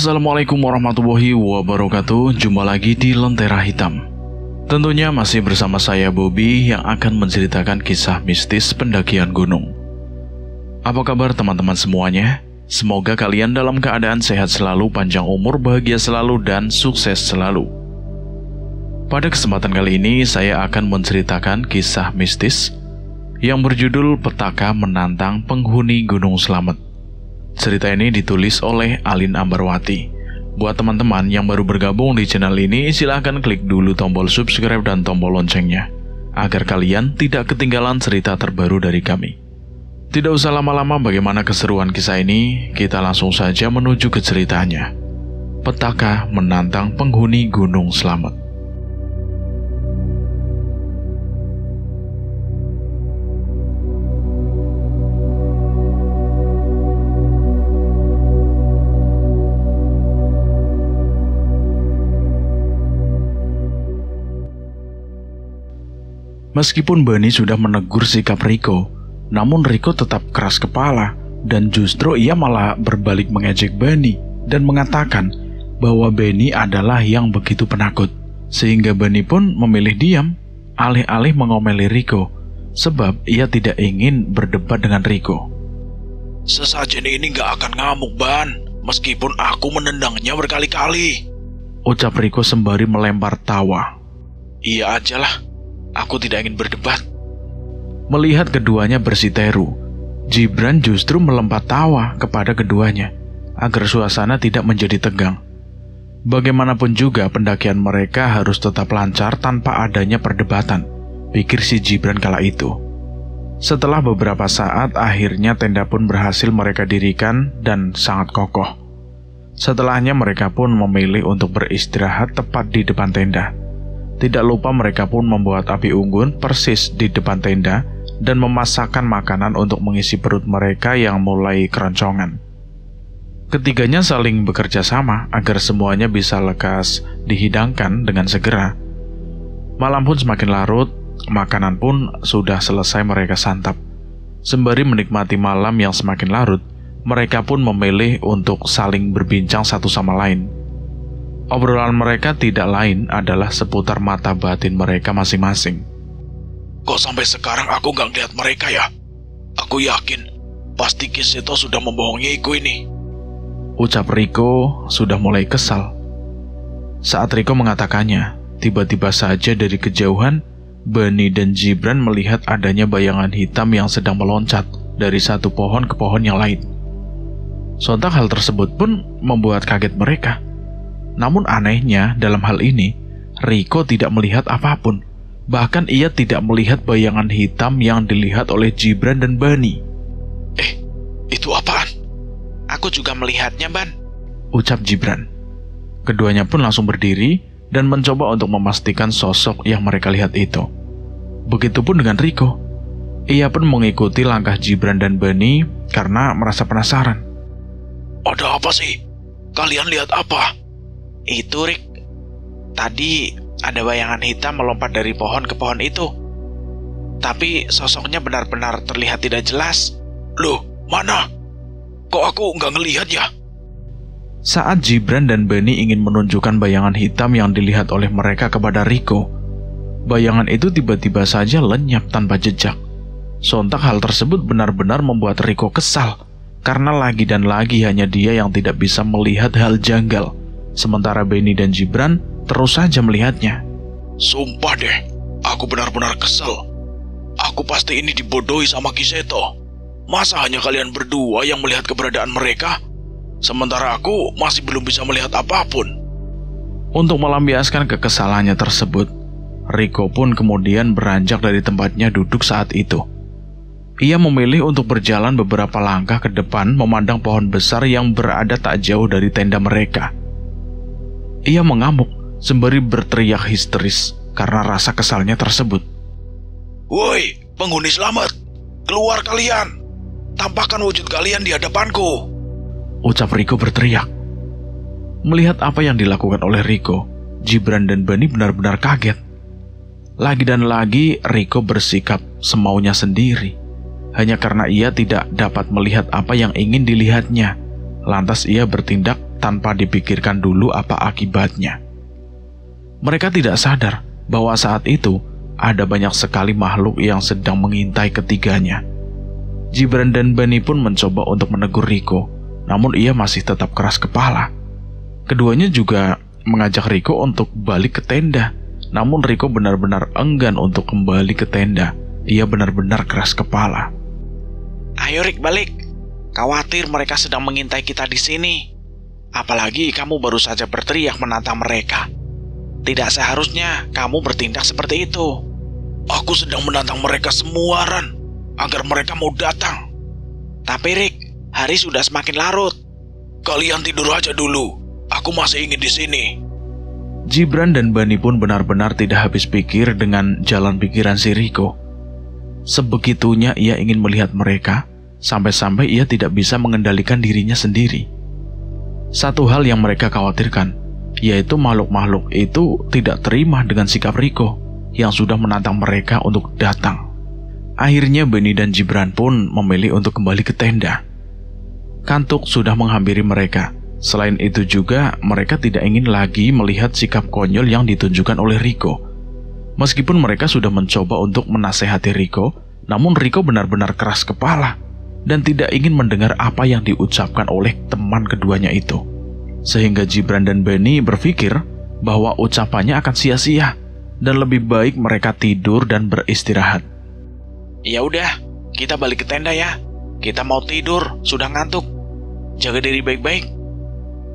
Assalamualaikum warahmatullahi wabarakatuh. Jumpa lagi di Lentera Hitam. Tentunya masih bersama saya Bobby yang akan menceritakan kisah mistis pendakian gunung. Apa kabar teman-teman semuanya? Semoga kalian dalam keadaan sehat selalu, panjang umur, bahagia selalu, dan sukses selalu. Pada kesempatan kali ini saya akan menceritakan kisah mistis yang berjudul Petaka Menantang Penghuni Gunung Slamet. Cerita ini ditulis oleh Alin Ambarwati. Buat teman-teman yang baru bergabung di channel ini, silahkan klik dulu tombol subscribe dan tombol loncengnya, agar kalian tidak ketinggalan cerita terbaru dari kami. Tidak usah lama-lama, bagaimana keseruan kisah ini? Kita langsung saja menuju ke ceritanya. Petaka Menantang Penghuni Gunung Slamet. Meskipun Bani sudah menegur sikap Riko, namun Riko tetap keras kepala dan justru ia malah berbalik mengejek Bani dan mengatakan bahwa Bani adalah yang begitu penakut. Sehingga Bani pun memilih diam, alih-alih mengomeli Riko, sebab ia tidak ingin berdebat dengan Riko. Sesajen ini gak akan ngamuk, Ban, meskipun aku menendangnya berkali-kali, ucap Riko sembari melempar tawa. Iya ajalah, aku tidak ingin berdebat. Melihat keduanya bersiteru, Gibran justru melempar tawa kepada keduanya agar suasana tidak menjadi tegang. Bagaimanapun juga pendakian mereka harus tetap lancar tanpa adanya perdebatan, pikir si Gibran kala itu. Setelah beberapa saat, akhirnya tenda pun berhasil mereka dirikan dan sangat kokoh. Setelahnya mereka pun memilih untuk beristirahat tepat di depan tenda. Tidak lupa mereka pun membuat api unggun persis di depan tenda dan memasakkan makanan untuk mengisi perut mereka yang mulai keroncongan. Ketiganya saling bekerja sama agar semuanya bisa lekas dihidangkan dengan segera. Malam pun semakin larut, makanan pun sudah selesai mereka santap. Sembari menikmati malam yang semakin larut, mereka pun memilih untuk saling berbincang satu sama lain. Obrolan mereka tidak lain adalah seputar mata batin mereka masing-masing. Kok sampai sekarang aku gak ngeliat mereka ya? Aku yakin pasti Kiseto sudah membohongiku ini, ucap Riko sudah mulai kesal. Saat Riko mengatakannya, tiba-tiba saja dari kejauhan Bani dan Gibran melihat adanya bayangan hitam yang sedang meloncat dari satu pohon ke pohon yang lain. Sontak hal tersebut pun membuat kaget mereka. Namun anehnya dalam hal ini, Riko tidak melihat apapun. Bahkan ia tidak melihat bayangan hitam yang dilihat oleh Gibran dan Bani. Itu apaan? Aku juga melihatnya, Ban, ucap Gibran. Keduanya pun langsung berdiri dan mencoba untuk memastikan sosok yang mereka lihat itu. Begitupun dengan Riko. Ia pun mengikuti langkah Gibran dan Bani karena merasa penasaran. Ada apa sih? Kalian lihat apa? Itu, Rik. Tadi ada bayangan hitam melompat dari pohon ke pohon itu. Tapi sosoknya benar-benar terlihat tidak jelas. Loh, mana? Kok aku nggak ngelihat ya? Saat Gibran dan Bani ingin menunjukkan bayangan hitam yang dilihat oleh mereka kepada Riko, bayangan itu tiba-tiba saja lenyap tanpa jejak. Sontak hal tersebut benar-benar membuat Riko kesal, karena lagi dan lagi hanya dia yang tidak bisa melihat hal janggal. Sementara Bani dan Gibran terus saja melihatnya. Sumpah deh, aku benar-benar kesel. Aku pasti ini dibodohi sama Kiseto. Masa hanya kalian berdua yang melihat keberadaan mereka, sementara aku masih belum bisa melihat apapun. Untuk melampiaskan kekesalannya tersebut, Riko pun kemudian beranjak dari tempatnya duduk saat itu. Ia memilih untuk berjalan beberapa langkah ke depan memandang pohon besar yang berada tak jauh dari tenda mereka. Ia mengamuk sembari berteriak histeris karena rasa kesalnya tersebut. Woi, penghuni Slamet, keluar kalian! Tampakkan wujud kalian di hadapanku, ucap Riko berteriak. Melihat apa yang dilakukan oleh Riko, Gibran dan Bani benar-benar kaget. Lagi dan lagi Riko bersikap semaunya sendiri, hanya karena ia tidak dapat melihat apa yang ingin dilihatnya. Lantas ia bertindak tanpa dipikirkan dulu apa akibatnya. Mereka tidak sadar bahwa saat itu ada banyak sekali makhluk yang sedang mengintai ketiganya. Gibran dan Bani pun mencoba untuk menegur Riko, namun ia masih tetap keras kepala. Keduanya juga mengajak Riko untuk balik ke tenda, namun Riko benar-benar enggan untuk kembali ke tenda. Ia benar-benar keras kepala. Ayo Rik, balik. Khawatir mereka sedang mengintai kita di sini. Apalagi kamu baru saja berteriak menantang mereka. Tidak seharusnya kamu bertindak seperti itu. Aku sedang menantang mereka semua, Ran, agar mereka mau datang. Tapi Rik, hari sudah semakin larut. Kalian tidur aja dulu. Aku masih ingin di sini. Gibran dan Bani pun benar-benar tidak habis pikir dengan jalan pikiran si Riko. Sebegitunya ia ingin melihat mereka, sampai-sampai ia tidak bisa mengendalikan dirinya sendiri. Satu hal yang mereka khawatirkan, yaitu makhluk-makhluk itu tidak terima dengan sikap Riko yang sudah menantang mereka untuk datang. Akhirnya Bani dan Gibran pun memilih untuk kembali ke tenda. Kantuk sudah menghampiri mereka. Selain itu juga, mereka tidak ingin lagi melihat sikap konyol yang ditunjukkan oleh Riko. Meskipun mereka sudah mencoba untuk menasehati Riko, namun Riko benar-benar keras kepala dan tidak ingin mendengar apa yang diucapkan oleh teman keduanya itu. Sehingga Gibran dan Bani berpikir bahwa ucapannya akan sia-sia dan lebih baik mereka tidur dan beristirahat. Ya udah, kita balik ke tenda ya. Kita mau tidur, sudah ngantuk. Jaga diri baik-baik.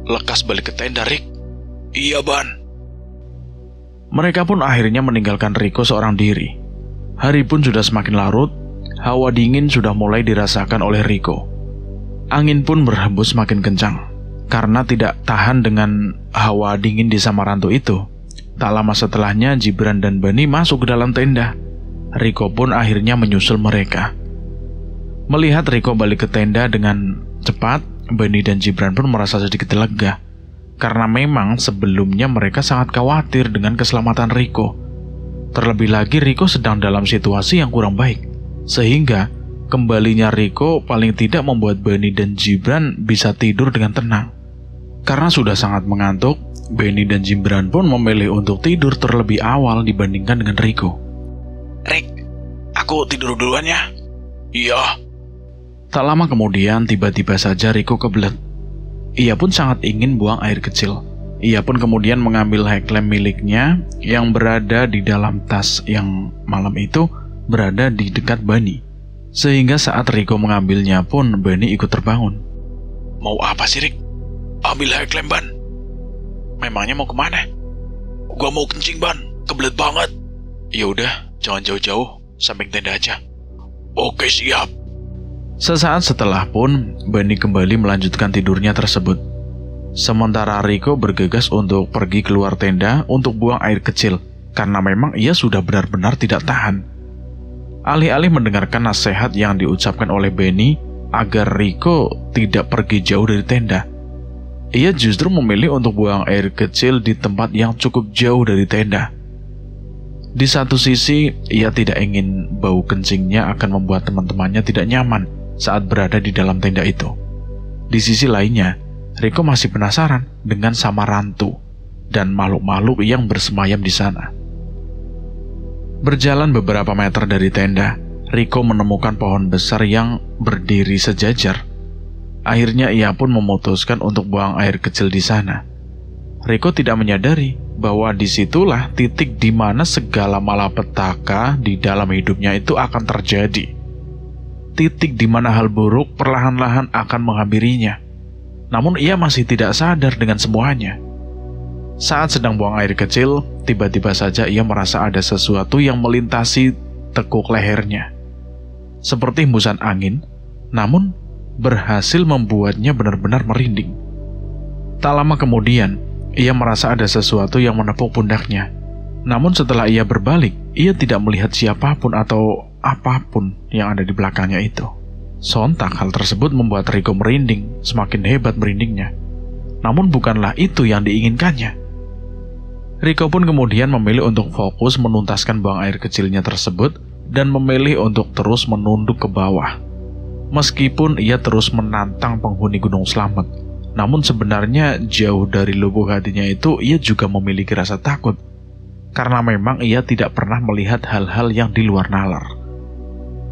Lekas balik ke tenda, Rik. Iya, Ban. Mereka pun akhirnya meninggalkan Riko seorang diri. Hari pun sudah semakin larut. Hawa dingin sudah mulai dirasakan oleh Riko. Angin pun berhembus semakin kencang. Karena tidak tahan dengan hawa dingin di Samarantu itu, tak lama setelahnya Gibran dan Bani masuk ke dalam tenda. Riko pun akhirnya menyusul mereka. Melihat Riko balik ke tenda dengan cepat, Bani dan Gibran pun merasa sedikit lega. Karena memang sebelumnya mereka sangat khawatir dengan keselamatan Riko. Terlebih lagi Riko sedang dalam situasi yang kurang baik, sehingga kembalinya Riko paling tidak membuat Bani dan Gibran bisa tidur dengan tenang. Karena sudah sangat mengantuk, Bani dan Gibran pun memilih untuk tidur terlebih awal dibandingkan dengan Riko. Rik, aku tidur duluan ya. Iya. Tak lama kemudian tiba-tiba saja Riko kebelet. Ia pun sangat ingin buang air kecil. Ia pun kemudian mengambil headlamp miliknya yang berada di dalam tas yang malam itu berada di dekat Bani. Sehingga saat Riko mengambilnya pun Bani ikut terbangun. Mau apa sih, Rik? Ambil headlamp, Ban. Memangnya mau kemana? Gua mau kencing, Ban. Kebelet banget. Ya udah, jangan jauh-jauh, samping tenda aja. Oke, siap. Sesaat setelah pun, Bani kembali melanjutkan tidurnya tersebut. Sementara Riko bergegas untuk pergi keluar tenda untuk buang air kecil, karena memang ia sudah benar-benar tidak tahan. Alih-alih mendengarkan nasihat yang diucapkan oleh Bani agar Riko tidak pergi jauh dari tenda, ia justru memilih untuk buang air kecil di tempat yang cukup jauh dari tenda. Di satu sisi, ia tidak ingin bau kencingnya akan membuat teman-temannya tidak nyaman saat berada di dalam tenda itu. Di sisi lainnya, Riko masih penasaran dengan Samarantu dan makhluk-makhluk yang bersemayam di sana. Berjalan beberapa meter dari tenda, Riko menemukan pohon besar yang berdiri sejajar. Akhirnya ia pun memutuskan untuk buang air kecil di sana. Riko tidak menyadari bahwa disitulah titik di mana segala malapetaka di dalam hidupnya itu akan terjadi. Titik di mana hal buruk perlahan-lahan akan menghampirinya. Namun ia masih tidak sadar dengan semuanya. Saat sedang buang air kecil, tiba-tiba saja ia merasa ada sesuatu yang melintasi tekuk lehernya. Seperti hembusan angin, namun berhasil membuatnya benar-benar merinding. Tak lama kemudian, ia merasa ada sesuatu yang menepuk pundaknya. Namun setelah ia berbalik, ia tidak melihat siapapun atau apapun yang ada di belakangnya itu. Sontak hal tersebut membuat Riko merinding, semakin hebat merindingnya. Namun bukanlah itu yang diinginkannya. Riko pun kemudian memilih untuk fokus menuntaskan buang air kecilnya tersebut dan memilih untuk terus menunduk ke bawah. Meskipun ia terus menantang penghuni Gunung Slamet, namun sebenarnya jauh dari lubuk hatinya itu ia juga memiliki rasa takut. Karena memang ia tidak pernah melihat hal-hal yang di luar nalar.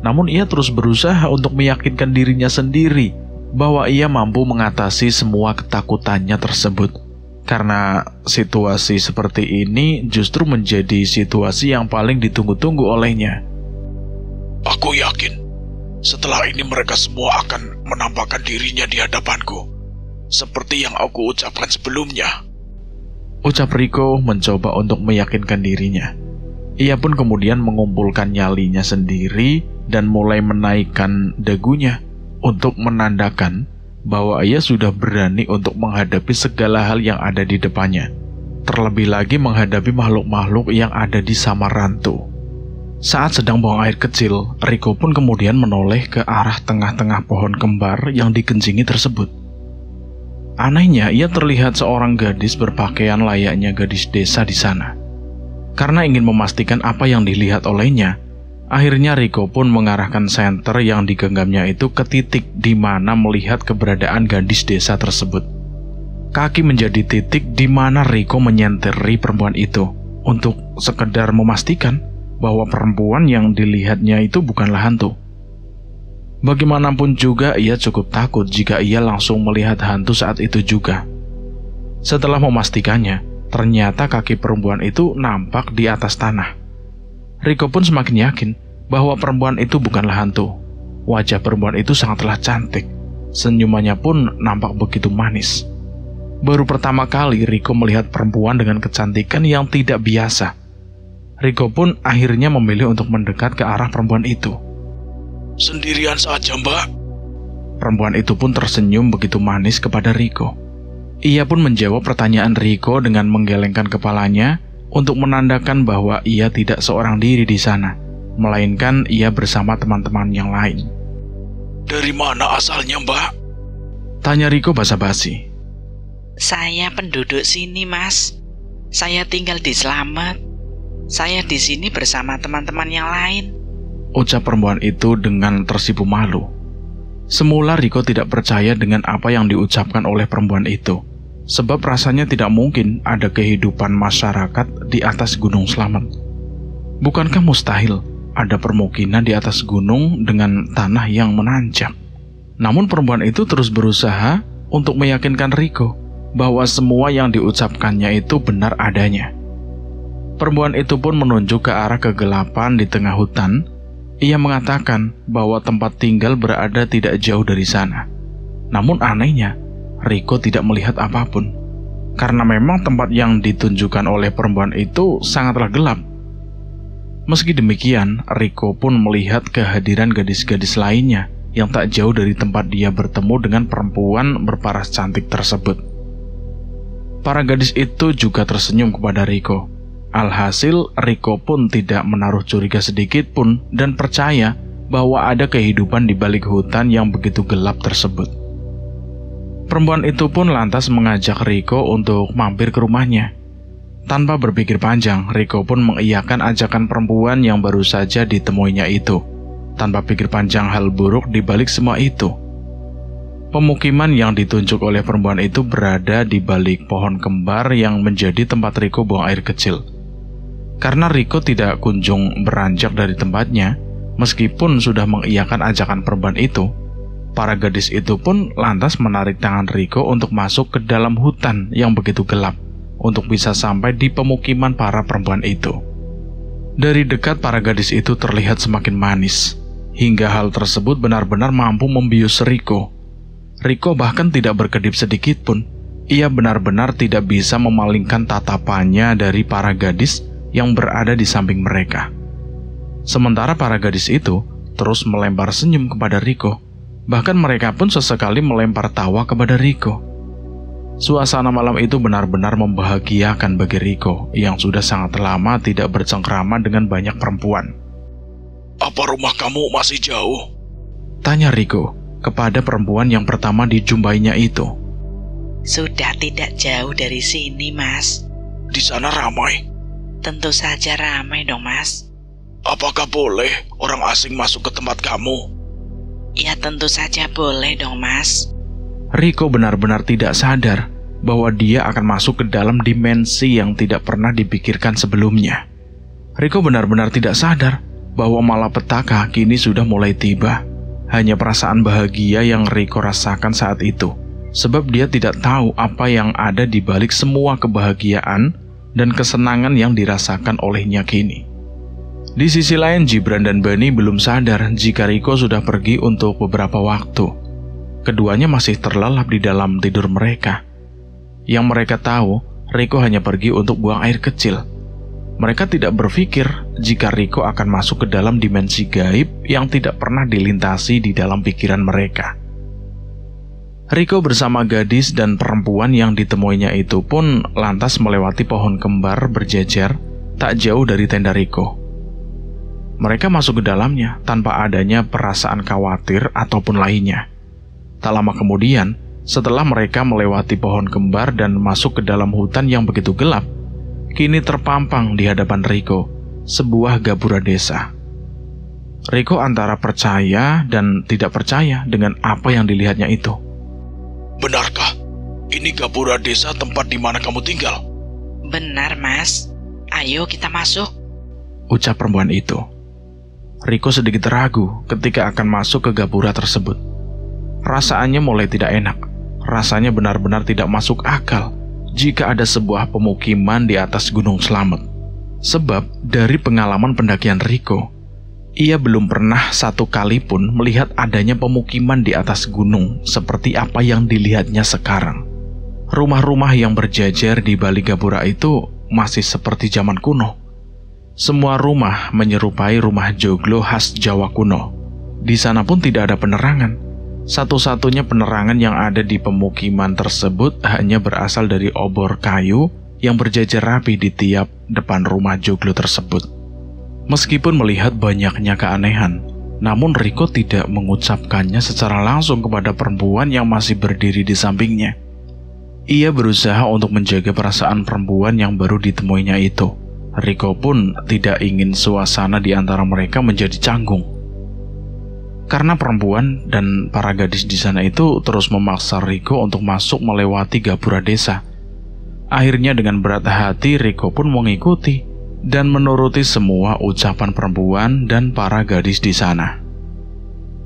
Namun ia terus berusaha untuk meyakinkan dirinya sendiri bahwa ia mampu mengatasi semua ketakutannya tersebut. Karena situasi seperti ini justru menjadi situasi yang paling ditunggu-tunggu olehnya. Aku yakin, setelah ini mereka semua akan menampakkan dirinya di hadapanku, seperti yang aku ucapkan sebelumnya. Ucap Rico mencoba untuk meyakinkan dirinya. Ia pun kemudian mengumpulkan nyalinya sendiri dan mulai menaikkan dagunya untuk menandakan bahwa ia sudah berani untuk menghadapi segala hal yang ada di depannya. Terlebih lagi menghadapi makhluk-makhluk yang ada di Samarantu. Saat sedang buang air kecil, Rico pun kemudian menoleh ke arah tengah-tengah pohon kembar yang dikencingi tersebut. Anehnya, ia terlihat seorang gadis berpakaian layaknya gadis desa di sana. Karena ingin memastikan apa yang dilihat olehnya, akhirnya Rico pun mengarahkan senter yang digenggamnya itu ke titik di mana melihat keberadaan gadis desa tersebut. Kaki menjadi titik di mana Rico menyenteri perempuan itu untuk sekedar memastikan bahwa perempuan yang dilihatnya itu bukanlah hantu. Bagaimanapun juga ia cukup takut jika ia langsung melihat hantu saat itu juga. Setelah memastikannya, ternyata kaki perempuan itu nampak di atas tanah. Rico pun semakin yakin bahwa perempuan itu bukanlah hantu. Wajah perempuan itu sangatlah cantik. Senyumannya pun nampak begitu manis. Baru pertama kali Rico melihat perempuan dengan kecantikan yang tidak biasa. Rico pun akhirnya memilih untuk mendekat ke arah perempuan itu. Sendirian saja, Mbak? Perempuan itu pun tersenyum begitu manis kepada Rico. Ia pun menjawab pertanyaan Rico dengan menggelengkan kepalanya untuk menandakan bahwa ia tidak seorang diri di sana, melainkan ia bersama teman-teman yang lain. Dari mana asalnya, Mbak? Tanya Rico basa-basi. Saya penduduk sini, Mas. Saya tinggal di Slamet. Saya di sini bersama teman-teman yang lain. Ucap perempuan itu dengan tersipu malu. Semula Rico tidak percaya dengan apa yang diucapkan oleh perempuan itu, sebab rasanya tidak mungkin ada kehidupan masyarakat di atas Gunung Slamet. Bukankah mustahil ada permukiman di atas gunung dengan tanah yang menanjak? Namun perempuan itu terus berusaha untuk meyakinkan Rico bahwa semua yang diucapkannya itu benar adanya. Perempuan itu pun menunjuk ke arah kegelapan di tengah hutan. Ia mengatakan bahwa tempat tinggal berada tidak jauh dari sana. Namun anehnya, Rico tidak melihat apapun. Karena memang tempat yang ditunjukkan oleh perempuan itu sangatlah gelap. Meski demikian, Rico pun melihat kehadiran gadis-gadis lainnya yang tak jauh dari tempat dia bertemu dengan perempuan berparas cantik tersebut. Para gadis itu juga tersenyum kepada Rico. Alhasil, Rico pun tidak menaruh curiga sedikit pun dan percaya bahwa ada kehidupan di balik hutan yang begitu gelap tersebut. Perempuan itu pun lantas mengajak Rico untuk mampir ke rumahnya. Tanpa berpikir panjang, Rico pun mengiyakan ajakan perempuan yang baru saja ditemuinya itu, tanpa pikir panjang hal buruk di balik semua itu. Pemukiman yang ditunjuk oleh perempuan itu berada di balik pohon kembar yang menjadi tempat Rico buang air kecil. Karena Rico tidak kunjung beranjak dari tempatnya, meskipun sudah mengiyakan ajakan perempuan itu, para gadis itu pun lantas menarik tangan Rico untuk masuk ke dalam hutan yang begitu gelap, untuk bisa sampai di pemukiman para perempuan itu. Dari dekat para gadis itu terlihat semakin manis, hingga hal tersebut benar-benar mampu membius Rico. Rico bahkan tidak berkedip sedikit pun. Ia benar-benar tidak bisa memalingkan tatapannya dari para gadis yang berada di samping mereka. Sementara para gadis itu terus melempar senyum kepada Rico. Bahkan mereka pun sesekali melempar tawa kepada Rico. Suasana malam itu benar-benar membahagiakan bagi Rico yang sudah sangat lama tidak bercengkrama dengan banyak perempuan. Apa rumah kamu masih jauh? Tanya Rico kepada perempuan yang pertama dijumpainya itu. Sudah tidak jauh dari sini, Mas. Di sana ramai? Tentu saja ramai dong, Mas. Apakah boleh orang asing masuk ke tempat kamu? Ya tentu saja boleh dong, Mas. Rico benar-benar tidak sadar bahwa dia akan masuk ke dalam dimensi yang tidak pernah dipikirkan sebelumnya. Rico benar-benar tidak sadar bahwa malapetaka kini sudah mulai tiba. Hanya perasaan bahagia yang Rico rasakan saat itu, sebab dia tidak tahu apa yang ada di balik semua kebahagiaan dan kesenangan yang dirasakan olehnya kini. Di sisi lain, Gibran dan Bunny belum sadar jika Rico sudah pergi untuk beberapa waktu. Keduanya masih terlelap di dalam tidur mereka. Yang mereka tahu, Rico hanya pergi untuk buang air kecil. Mereka tidak berpikir jika Rico akan masuk ke dalam dimensi gaib yang tidak pernah dilintasi di dalam pikiran mereka. Rico bersama gadis dan perempuan yang ditemuinya itu pun lantas melewati pohon kembar berjejer tak jauh dari tenda Rico. Mereka masuk ke dalamnya tanpa adanya perasaan khawatir ataupun lainnya. Tak lama kemudian, setelah mereka melewati pohon kembar dan masuk ke dalam hutan yang begitu gelap, kini terpampang di hadapan Rico sebuah gapura desa. Rico antara percaya dan tidak percaya dengan apa yang dilihatnya itu. Benarkah? Ini gapura desa tempat di mana kamu tinggal? Benar, Mas. Ayo kita masuk. Ucap perempuan itu. Rico sedikit ragu ketika akan masuk ke gapura tersebut. Perasaannya mulai tidak enak. Rasanya benar-benar tidak masuk akal jika ada sebuah pemukiman di atas Gunung Slamet. Sebab dari pengalaman pendakian Rico, ia belum pernah satu kali pun melihat adanya pemukiman di atas gunung seperti apa yang dilihatnya sekarang. Rumah-rumah yang berjajar di balik gapura itu masih seperti zaman kuno. Semua rumah menyerupai rumah joglo khas Jawa kuno. Di sana pun tidak ada penerangan. Satu-satunya penerangan yang ada di pemukiman tersebut hanya berasal dari obor kayu yang berjajar rapi di tiap depan rumah joglo tersebut. Meskipun melihat banyaknya keanehan, namun Rico tidak mengucapkannya secara langsung kepada perempuan yang masih berdiri di sampingnya. Ia berusaha untuk menjaga perasaan perempuan yang baru ditemuinya itu. Rico pun tidak ingin suasana di antara mereka menjadi canggung. Karena perempuan dan para gadis di sana itu terus memaksa Rico untuk masuk melewati gapura desa. Akhirnya dengan berat hati Rico pun mengikuti dan menuruti semua ucapan perempuan dan para gadis di sana.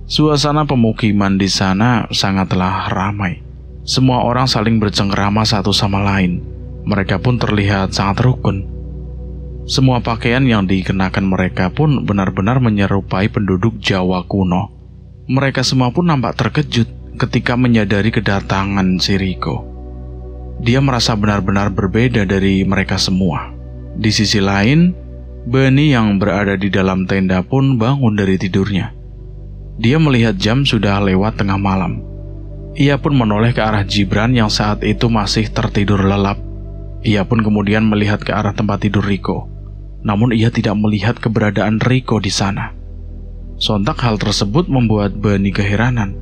Suasana pemukiman di sana sangatlah ramai. Semua orang saling bercengkrama satu sama lain. Mereka pun terlihat sangat rukun. Semua pakaian yang dikenakan mereka pun benar-benar menyerupai penduduk Jawa kuno. Mereka semua pun nampak terkejut ketika menyadari kedatangan si Rico. Dia merasa benar-benar berbeda dari mereka semua. Di sisi lain, Bunny yang berada di dalam tenda pun bangun dari tidurnya. Dia melihat jam sudah lewat tengah malam. Ia pun menoleh ke arah Gibran yang saat itu masih tertidur lelap. Ia pun kemudian melihat ke arah tempat tidur Rico. Namun ia tidak melihat keberadaan Rico di sana. Sontak hal tersebut membuat Bunny keheranan.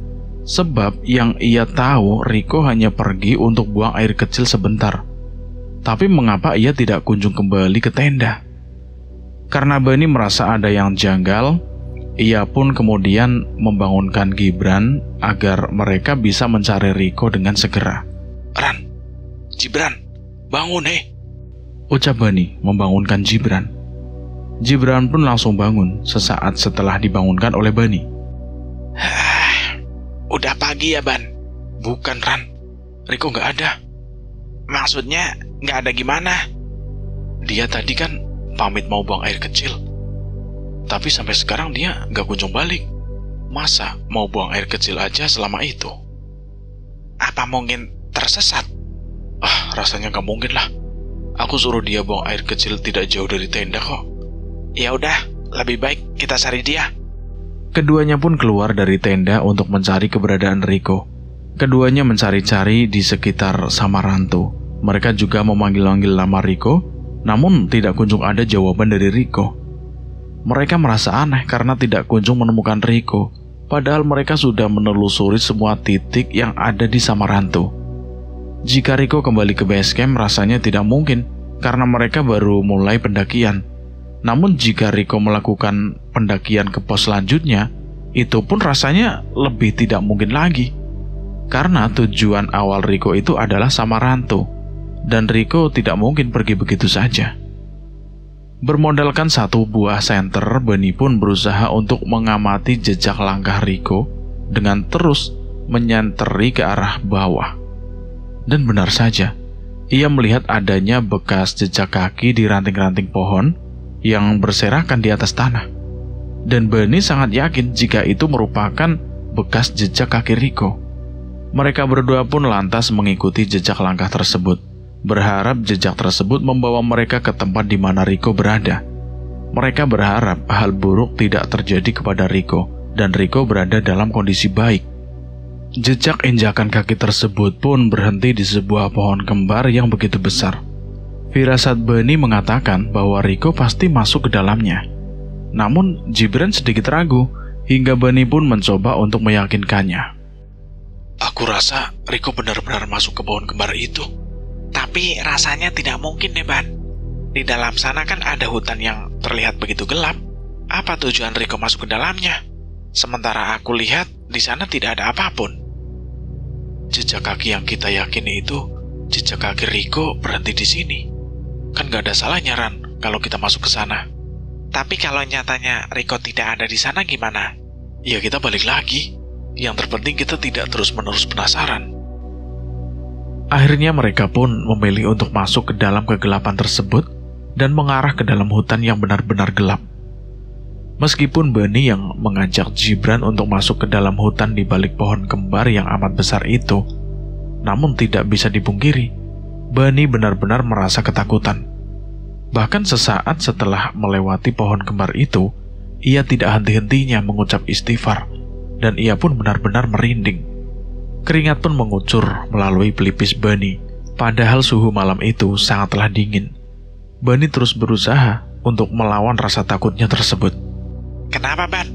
Sebab yang ia tahu Rico hanya pergi untuk buang air kecil sebentar. Tapi mengapa ia tidak kunjung kembali ke tenda? Karena Bunny merasa ada yang janggal, ia pun kemudian membangunkan Gibran agar mereka bisa mencari Rico dengan segera. Ran, Gibran, bangun ucap Bunny membangunkan Gibran. Gibran pun langsung bangun sesaat setelah dibangunkan oleh Bunny. Udah pagi ya, Ban? Bukan, Ran. Rico nggak ada. Maksudnya nggak ada gimana? Dia tadi kan pamit mau buang air kecil. Tapi sampai sekarang dia nggak kunjung balik. Masa mau buang air kecil aja selama itu? Apa mungkin tersesat? Rasanya nggak mungkin lah. Aku suruh dia buang air kecil tidak jauh dari tenda kok. Ya udah, lebih baik kita cari dia. Keduanya pun keluar dari tenda untuk mencari keberadaan Rico. Keduanya mencari-cari di sekitar Samarantu. Mereka juga memanggil-manggil nama Rico, namun tidak kunjung ada jawaban dari Rico. Mereka merasa aneh karena tidak kunjung menemukan Rico, padahal mereka sudah menelusuri semua titik yang ada di Samarantu. Jika Rico kembali ke base camp rasanya tidak mungkin, karena mereka baru mulai pendakian. Namun jika Rico melakukan pendakian ke pos selanjutnya, itu pun rasanya lebih tidak mungkin lagi. Karena tujuan awal Rico itu adalah Samarantu, dan Rico tidak mungkin pergi begitu saja. Bermodalkan satu buah senter, Bunny pun berusaha untuk mengamati jejak langkah Rico dengan terus menyenteri ke arah bawah. Dan benar saja, ia melihat adanya bekas jejak kaki di ranting-ranting pohon yang berserakan di atas tanah. Dan Bunny sangat yakin jika itu merupakan bekas jejak kaki Rico. Mereka berdua pun lantas mengikuti jejak langkah tersebut, berharap jejak tersebut membawa mereka ke tempat di mana Rico berada. Mereka berharap hal buruk tidak terjadi kepada Rico, dan Rico berada dalam kondisi baik. Jejak injakan kaki tersebut pun berhenti di sebuah pohon kembar yang begitu besar. Firasat Bunny mengatakan bahwa Rico pasti masuk ke dalamnya. Namun Gibran sedikit ragu, hingga Bunny pun mencoba untuk meyakinkannya. Aku rasa Rico benar-benar masuk ke pohon kembar itu. Tapi rasanya tidak mungkin deh, Ban. Di dalam sana kan ada hutan yang terlihat begitu gelap. Apa tujuan Rico masuk ke dalamnya? Sementara aku lihat di sana tidak ada apapun. Jejak kaki yang kita yakini itu jejak kaki Rico berhenti di sini. Kan gak ada salahnya, Ran, kalau kita masuk ke sana. Tapi kalau nyatanya Rico tidak ada di sana gimana? Ya kita balik lagi. Yang terpenting kita tidak terus-menerus penasaran. Akhirnya mereka pun memilih untuk masuk ke dalam kegelapan tersebut dan mengarah ke dalam hutan yang benar-benar gelap. Meskipun Bunny yang mengajak Gibran untuk masuk ke dalam hutan di balik pohon kembar yang amat besar itu, namun tidak bisa dipungkiri, Bunny benar-benar merasa ketakutan. Bahkan sesaat setelah melewati pohon kembar itu, ia tidak henti-hentinya mengucap istighfar, dan ia pun benar-benar merinding. Keringat pun mengucur melalui pelipis Bunny, padahal suhu malam itu sangatlah dingin. Bunny terus berusaha untuk melawan rasa takutnya tersebut. Kenapa, Ban?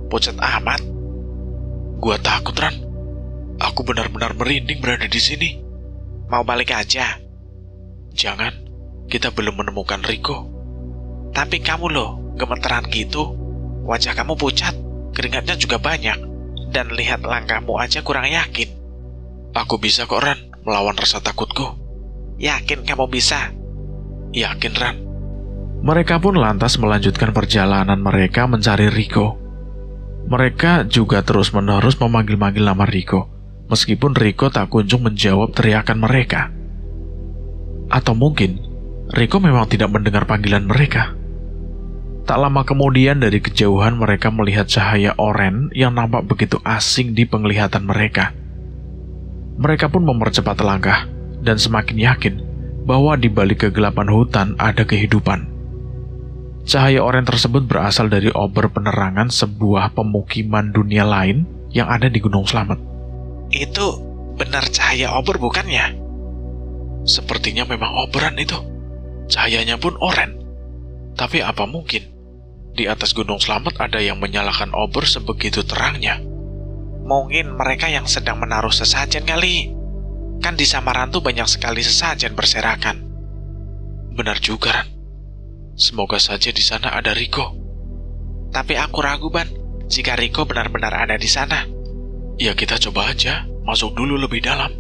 Pucat amat. Gua takut, Ran. Aku benar-benar merinding berada di sini. Mau balik aja? Jangan, kita belum menemukan Rico. Tapi kamu loh, gemeteran gitu. Wajah kamu pucat, keringatnya juga banyak. Dan lihat langkahmu aja kurang yakin. Aku bisa kok, Ran, melawan rasa takutku. Yakin kamu bisa? Yakin, Ran. Mereka pun lantas melanjutkan perjalanan mereka mencari Rico. Mereka juga terus-menerus memanggil-manggil nama Rico, meskipun Rico tak kunjung menjawab teriakan mereka. Atau mungkin Rico memang tidak mendengar panggilan mereka. Tak lama kemudian dari kejauhan mereka melihat cahaya oranye yang nampak begitu asing di penglihatan mereka. Mereka pun mempercepat langkah dan semakin yakin bahwa di balik kegelapan hutan ada kehidupan. Cahaya oranye tersebut berasal dari obor penerangan sebuah pemukiman dunia lain yang ada di Gunung Slamet. Itu benar cahaya obor bukannya? Sepertinya memang oboran itu. Cahayanya pun oranye. Tapi apa mungkin di atas Gunung Slamet ada yang menyalakan obor sebegitu terangnya? Mungkin mereka yang sedang menaruh sesajen kali. Kan di Samarantu banyak sekali sesajen berserakan. Benar juga, Ran. Semoga saja di sana ada Rico. Tapi aku ragu, Ban, jika Rico benar-benar ada di sana. Ya kita coba aja, masuk dulu lebih dalam.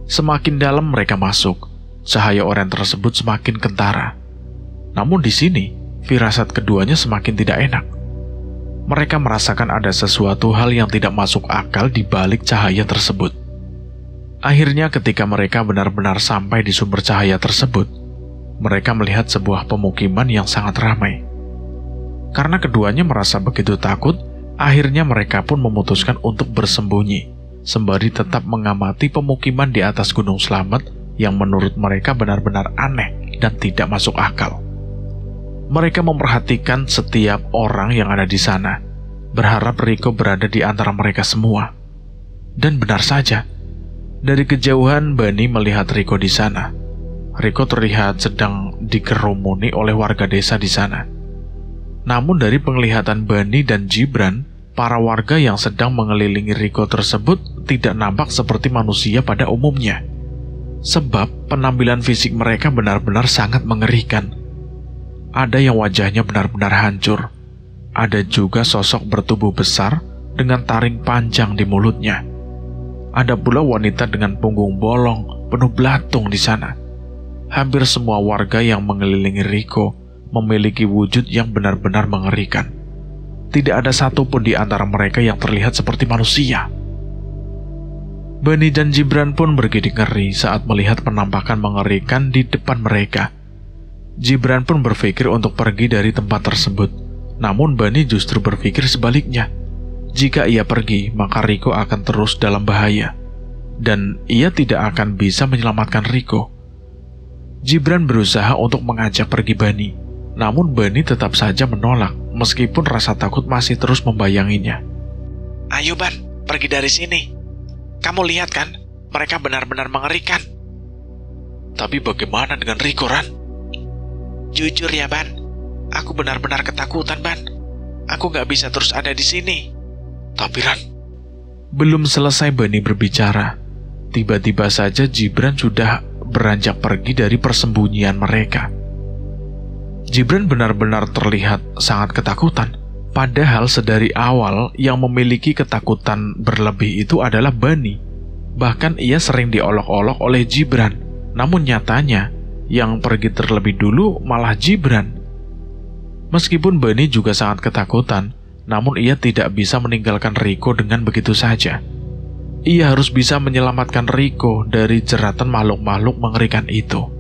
Semakin dalam mereka masuk, cahaya oranye tersebut semakin kentara. Namun di sini, firasat keduanya semakin tidak enak. Mereka merasakan ada sesuatu hal yang tidak masuk akal di balik cahaya tersebut. Akhirnya ketika mereka benar-benar sampai di sumber cahaya tersebut, mereka melihat sebuah pemukiman yang sangat ramai. Karena keduanya merasa begitu takut, akhirnya mereka pun memutuskan untuk bersembunyi, sembari tetap mengamati pemukiman di atas Gunung Slamet yang menurut mereka benar-benar aneh dan tidak masuk akal. Mereka memperhatikan setiap orang yang ada di sana, berharap Rico berada di antara mereka semua. Dan benar saja, dari kejauhan Bunny melihat Rico di sana. Rico terlihat sedang dikerumuni oleh warga desa di sana. Namun dari penglihatan Bunny dan Gibran, para warga yang sedang mengelilingi Rico tersebut tidak nampak seperti manusia pada umumnya. Sebab penampilan fisik mereka benar-benar sangat mengerikan. Ada yang wajahnya benar-benar hancur, ada juga sosok bertubuh besar dengan taring panjang di mulutnya. Ada pula wanita dengan punggung bolong penuh belatung di sana. Hampir semua warga yang mengelilingi Rico memiliki wujud yang benar-benar mengerikan. Tidak ada satupun di antara mereka yang terlihat seperti manusia. Bani dan Gibran pun bergidik ngeri saat melihat penampakan mengerikan di depan mereka. Gibran pun berpikir untuk pergi dari tempat tersebut. Namun Bani justru berpikir sebaliknya. Jika ia pergi, maka Rico akan terus dalam bahaya. Dan ia tidak akan bisa menyelamatkan Rico. Gibran berusaha untuk mengajak pergi Bani. Namun Bani tetap saja menolak, meskipun rasa takut masih terus membayanginya. Ayo Ban, pergi dari sini. Kamu lihat kan, mereka benar-benar mengerikan. Tapi bagaimana dengan Rico, Ran? Jujur ya Ban, aku benar-benar ketakutan Ban. Aku gak bisa terus ada di sini. Tapi Ran, belum selesai Bani berbicara, tiba-tiba saja Gibran sudah beranjak pergi dari persembunyian mereka. Gibran benar-benar terlihat sangat ketakutan. Padahal sedari awal yang memiliki ketakutan berlebih itu adalah Bani. Bahkan ia sering diolok-olok oleh Gibran. Namun nyatanya, yang pergi terlebih dulu malah Gibran. Meskipun Bani juga sangat ketakutan, namun ia tidak bisa meninggalkan Rico dengan begitu saja. Ia harus bisa menyelamatkan Rico dari jeratan makhluk-makhluk mengerikan itu.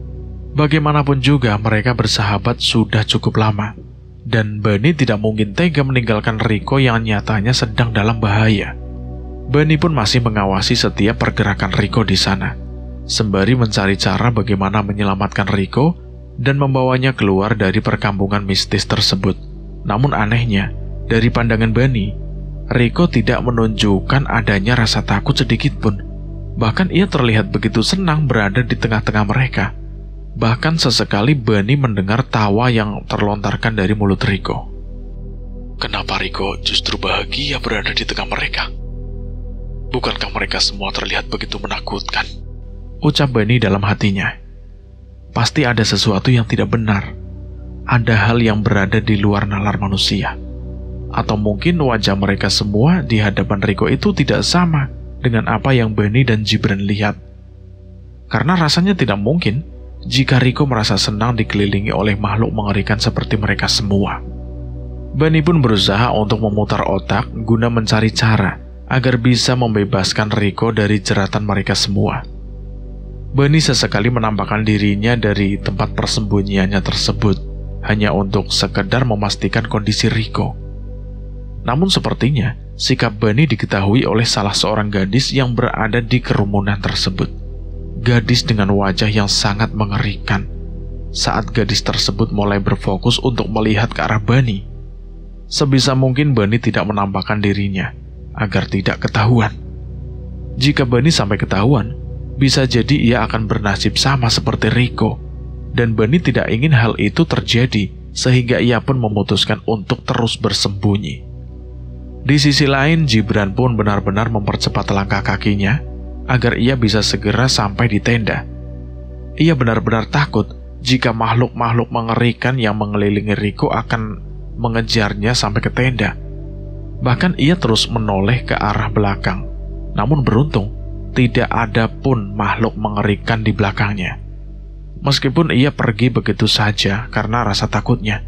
Bagaimanapun juga mereka bersahabat sudah cukup lama. Dan Bani tidak mungkin tega meninggalkan Rico yang nyatanya sedang dalam bahaya. Bani pun masih mengawasi setiap pergerakan Rico di sana, sembari mencari cara bagaimana menyelamatkan Rico dan membawanya keluar dari perkampungan mistis tersebut. Namun anehnya, dari pandangan Bani, Rico tidak menunjukkan adanya rasa takut sedikit pun. Bahkan ia terlihat begitu senang berada di tengah-tengah mereka. Bahkan sesekali Bani mendengar tawa yang terlontarkan dari mulut Rico. Kenapa Rico justru bahagia berada di tengah mereka? Bukankah mereka semua terlihat begitu menakutkan? Ucap Bani dalam hatinya. Pasti ada sesuatu yang tidak benar. Ada hal yang berada di luar nalar manusia. Atau mungkin wajah mereka semua di hadapan Rico itu tidak sama dengan apa yang Bani dan Gibran lihat. Karena rasanya tidak mungkin jika Rico merasa senang dikelilingi oleh makhluk mengerikan seperti mereka semua. Bani pun berusaha untuk memutar otak guna mencari cara agar bisa membebaskan Rico dari jeratan mereka semua. Bani sesekali menampakkan dirinya dari tempat persembunyiannya tersebut hanya untuk sekedar memastikan kondisi Rico. Namun sepertinya sikap Bani diketahui oleh salah seorang gadis yang berada di kerumunan tersebut. Gadis dengan wajah yang sangat mengerikan. Saat gadis tersebut mulai berfokus untuk melihat ke arah Bani, sebisa mungkin Bani tidak menampakkan dirinya agar tidak ketahuan. Jika Bani sampai ketahuan, bisa jadi ia akan bernasib sama seperti Rico. Dan Bani tidak ingin hal itu terjadi, sehingga ia pun memutuskan untuk terus bersembunyi. Di sisi lain, Gibran pun benar-benar mempercepat langkah kakinya agar ia bisa segera sampai di tenda. Ia benar-benar takut jika makhluk-makhluk mengerikan yang mengelilingi Rico akan mengejarnya sampai ke tenda. Bahkan ia terus menoleh ke arah belakang. Namun beruntung, tidak ada pun makhluk mengerikan di belakangnya. Meskipun ia pergi begitu saja karena rasa takutnya,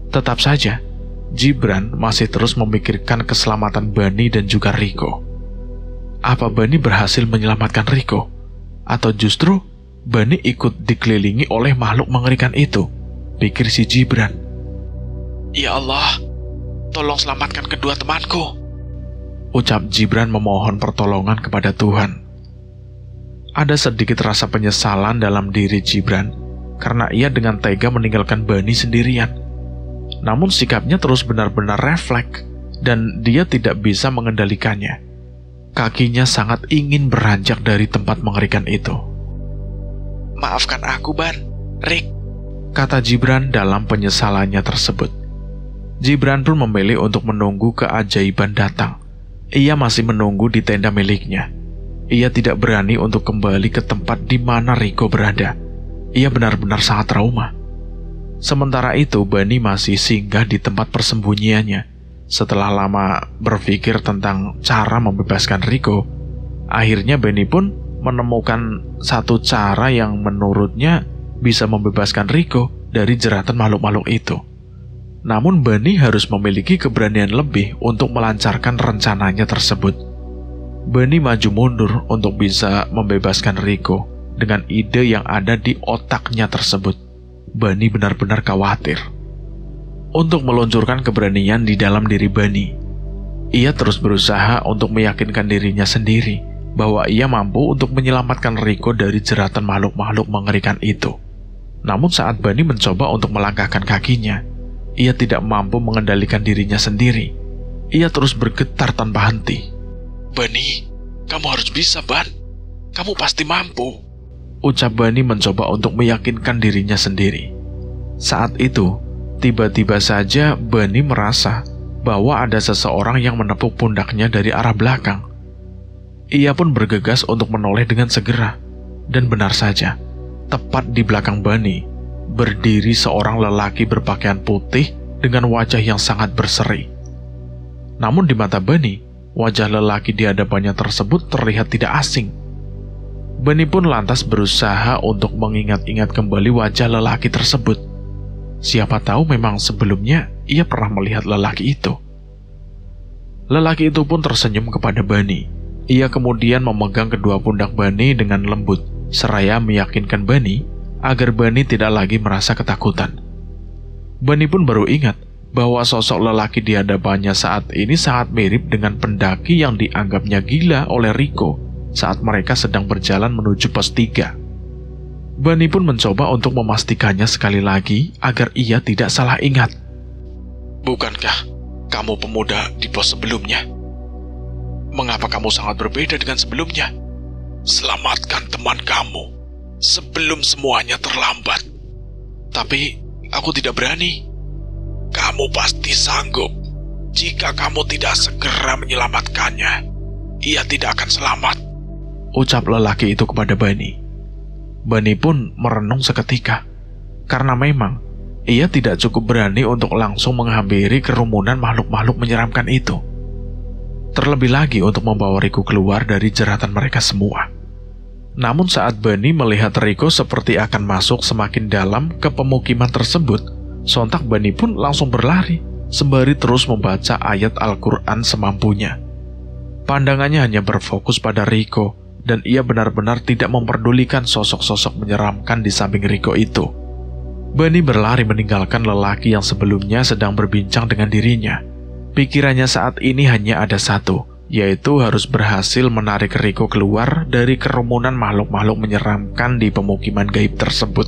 tetap saja Gibran masih terus memikirkan keselamatan Bani dan juga Rico. Apa Bani berhasil menyelamatkan Rico? Atau justru Bani ikut dikelilingi oleh makhluk mengerikan itu? Pikir si Gibran. Ya Allah, tolong selamatkan kedua temanku. Ucap Gibran memohon pertolongan kepada Tuhan. Ada sedikit rasa penyesalan dalam diri Gibran karena ia dengan tega meninggalkan Bani sendirian. Namun sikapnya terus benar-benar refleks dan dia tidak bisa mengendalikannya. Kakinya sangat ingin beranjak dari tempat mengerikan itu. Maafkan aku, Ban. Rick, kata Gibran dalam penyesalannya tersebut. Gibran pun memilih untuk menunggu keajaiban datang. Ia masih menunggu di tenda miliknya. Ia tidak berani untuk kembali ke tempat di mana Rico berada. Ia benar-benar sangat trauma. Sementara itu, Bunny masih singgah di tempat persembunyiannya. Setelah lama berpikir tentang cara membebaskan Rico, akhirnya Bunny pun menemukan satu cara yang menurutnya bisa membebaskan Rico dari jeratan makhluk-makhluk itu. Namun Bunny harus memiliki keberanian lebih untuk melancarkan rencananya tersebut. Bunny maju mundur untuk bisa membebaskan Rico dengan ide yang ada di otaknya tersebut. Bunny benar-benar khawatir. Untuk meluncurkan keberanian di dalam diri Bunny, ia terus berusaha untuk meyakinkan dirinya sendiri bahwa ia mampu untuk menyelamatkan Rico dari jeratan makhluk-makhluk mengerikan itu. Namun saat Bunny mencoba untuk melangkahkan kakinya, ia tidak mampu mengendalikan dirinya sendiri. Ia terus bergetar tanpa henti. Bunny, kamu harus bisa, Ban. Kamu pasti mampu. Ucap Bunny mencoba untuk meyakinkan dirinya sendiri. Saat itu, tiba-tiba saja Bunny merasa bahwa ada seseorang yang menepuk pundaknya dari arah belakang. Ia pun bergegas untuk menoleh dengan segera. Dan benar saja, tepat di belakang Bunny berdiri seorang lelaki berpakaian putih dengan wajah yang sangat berseri. Namun di mata Bunny, wajah lelaki di hadapannya tersebut terlihat tidak asing. Bunny pun lantas berusaha untuk mengingat-ingat kembali wajah lelaki tersebut. Siapa tahu memang sebelumnya ia pernah melihat lelaki itu. Lelaki itu pun tersenyum kepada Bunny. Ia kemudian memegang kedua pundak Bunny dengan lembut, seraya meyakinkan Bunny agar Bunny tidak lagi merasa ketakutan. Bunny pun baru ingat bahwa sosok lelaki di hadapannya saat ini sangat mirip dengan pendaki yang dianggapnya gila oleh Rico saat mereka sedang berjalan menuju pos 3. Bunny pun mencoba untuk memastikannya sekali lagi agar ia tidak salah ingat. Bukankah kamu pemuda di pos sebelumnya? Mengapa kamu sangat berbeda dengan sebelumnya? Selamatkan teman kamu sebelum semuanya terlambat. Tapi aku tidak berani. Kamu pasti sanggup. Jika kamu tidak segera menyelamatkannya, ia tidak akan selamat. Ucap lelaki itu kepada Bunny. Bunny pun merenung seketika, karena memang ia tidak cukup berani untuk langsung menghampiri kerumunan makhluk-makhluk menyeramkan itu. Terlebih lagi untuk membawa Rico keluar dari jeratan mereka semua. Namun saat Bunny melihat Rico seperti akan masuk semakin dalam ke pemukiman tersebut, sontak Bunny pun langsung berlari, sembari terus membaca ayat Al-Quran semampunya. Pandangannya hanya berfokus pada Rico, dan ia benar-benar tidak memperdulikan sosok-sosok menyeramkan di samping Rico itu. Bunny berlari meninggalkan lelaki yang sebelumnya sedang berbincang dengan dirinya. Pikirannya saat ini hanya ada satu, yaitu harus berhasil menarik Rico keluar dari kerumunan makhluk-makhluk menyeramkan di pemukiman gaib tersebut.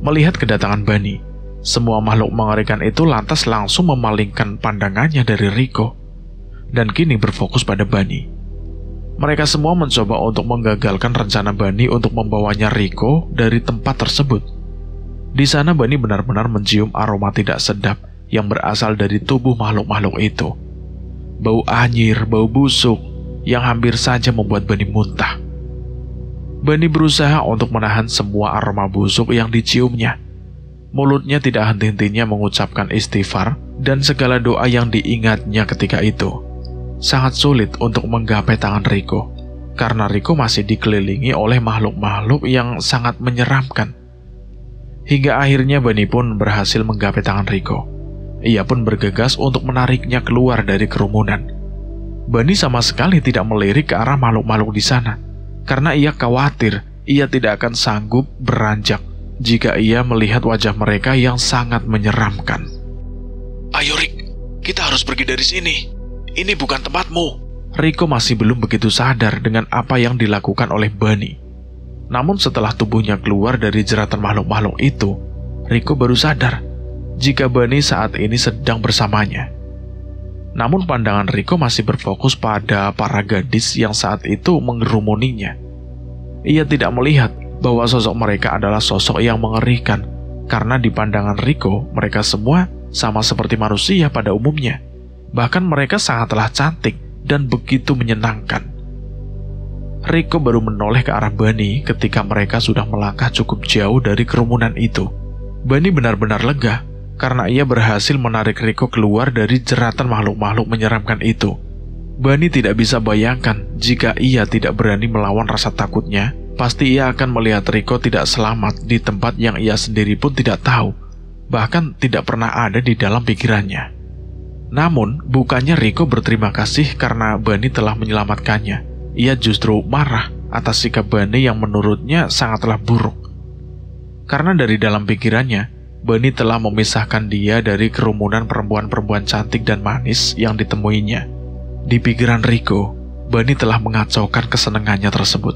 Melihat kedatangan Bunny, semua makhluk mengerikan itu lantas langsung memalingkan pandangannya dari Rico, dan kini berfokus pada Bunny. Mereka semua mencoba untuk menggagalkan rencana Bunny untuk membawanya Rico dari tempat tersebut. Di sana Bunny benar-benar mencium aroma tidak sedap yang berasal dari tubuh makhluk-makhluk itu. Bau anyir, bau busuk yang hampir saja membuat Bunny muntah. Bunny berusaha untuk menahan semua aroma busuk yang diciumnya. Mulutnya tidak henti-hentinya mengucapkan istighfar dan segala doa yang diingatnya ketika itu. Sangat sulit untuk menggapai tangan Rico, karena Rico masih dikelilingi oleh makhluk-makhluk yang sangat menyeramkan. Hingga akhirnya Bunny pun berhasil menggapai tangan Rico. Ia pun bergegas untuk menariknya keluar dari kerumunan. Bunny sama sekali tidak melirik ke arah makhluk-makhluk di sana, karena ia khawatir ia tidak akan sanggup beranjak jika ia melihat wajah mereka yang sangat menyeramkan. Ayo Rick, kita harus pergi dari sini. Ini bukan tempatmu. Rico masih belum begitu sadar dengan apa yang dilakukan oleh Bunny. Namun setelah tubuhnya keluar dari jeratan makhluk-makhluk itu, Rico baru sadar jika Bunny saat ini sedang bersamanya. Namun pandangan Rico masih berfokus pada para gadis yang saat itu mengerumuninya. Ia tidak melihat bahwa sosok mereka adalah sosok yang mengerikan, karena di pandangan Rico, mereka semua sama seperti manusia pada umumnya. Bahkan mereka sangatlah cantik dan begitu menyenangkan. Rico baru menoleh ke arah Bunny ketika mereka sudah melangkah cukup jauh dari kerumunan itu. Bunny benar-benar lega karena ia berhasil menarik Rico keluar dari jeratan makhluk-makhluk menyeramkan itu. Bunny tidak bisa bayangkan jika ia tidak berani melawan rasa takutnya, pasti ia akan melihat Rico tidak selamat di tempat yang ia sendiri pun tidak tahu, bahkan tidak pernah ada di dalam pikirannya. Namun, bukannya Rico berterima kasih karena Bunny telah menyelamatkannya. Ia justru marah atas sikap Bunny yang menurutnya sangatlah buruk. Karena dari dalam pikirannya, Bunny telah memisahkan dia dari kerumunan perempuan-perempuan cantik dan manis yang ditemuinya. Di pikiran Rico, Bunny telah mengacaukan kesenangannya tersebut.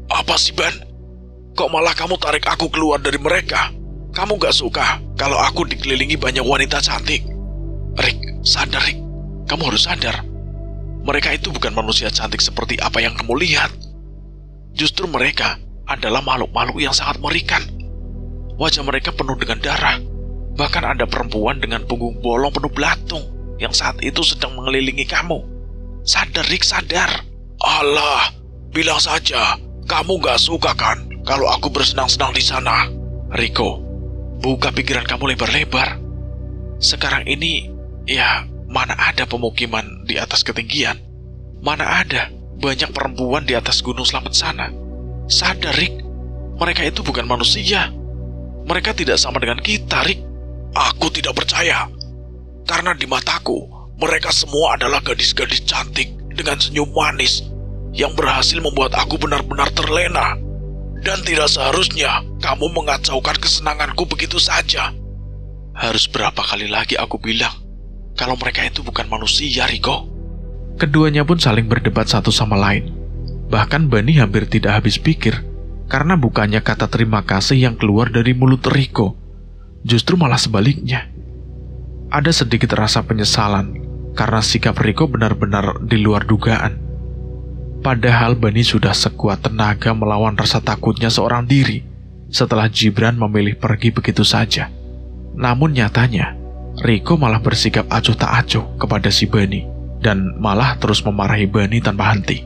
Apa sih, Ban? Kok malah kamu tarik aku keluar dari mereka? Kamu gak suka kalau aku dikelilingi banyak wanita cantik? Rick, sadar Rick. Kamu harus sadar. Mereka itu bukan manusia cantik seperti apa yang kamu lihat. Justru mereka adalah makhluk-makhluk yang sangat mengerikan. Wajah mereka penuh dengan darah. Bahkan ada perempuan dengan punggung bolong penuh belatung yang saat itu sedang mengelilingi kamu. Sadar, Rick, sadar. Allah, bilang saja, kamu gak suka kan kalau aku bersenang-senang di sana? Rico, buka pikiran kamu lebar-lebar. Sekarang ini, ya, mana ada pemukiman di atas ketinggian? Mana ada banyak perempuan di atas gunung selamat sana? Sadar, Rick, mereka itu bukan manusia. Mereka tidak sama dengan kita, Rick. Aku tidak percaya. Karena di mataku, mereka semua adalah gadis-gadis cantik dengan senyum manis yang berhasil membuat aku benar-benar terlena. Dan tidak seharusnya kamu mengacaukan kesenanganku begitu saja. Harus berapa kali lagi aku bilang kalau mereka itu bukan manusia, Rico? Keduanya pun saling berdebat satu sama lain. Bahkan Bunny hampir tidak habis pikir, karena bukannya kata terima kasih yang keluar dari mulut Rico, justru malah sebaliknya. Ada sedikit rasa penyesalan karena sikap Rico benar-benar di luar dugaan. Padahal Bunny sudah sekuat tenaga melawan rasa takutnya seorang diri setelah Gibran memilih pergi begitu saja. Namun nyatanya, Rico malah bersikap acuh tak acuh kepada si Bunny dan malah terus memarahi Bunny tanpa henti.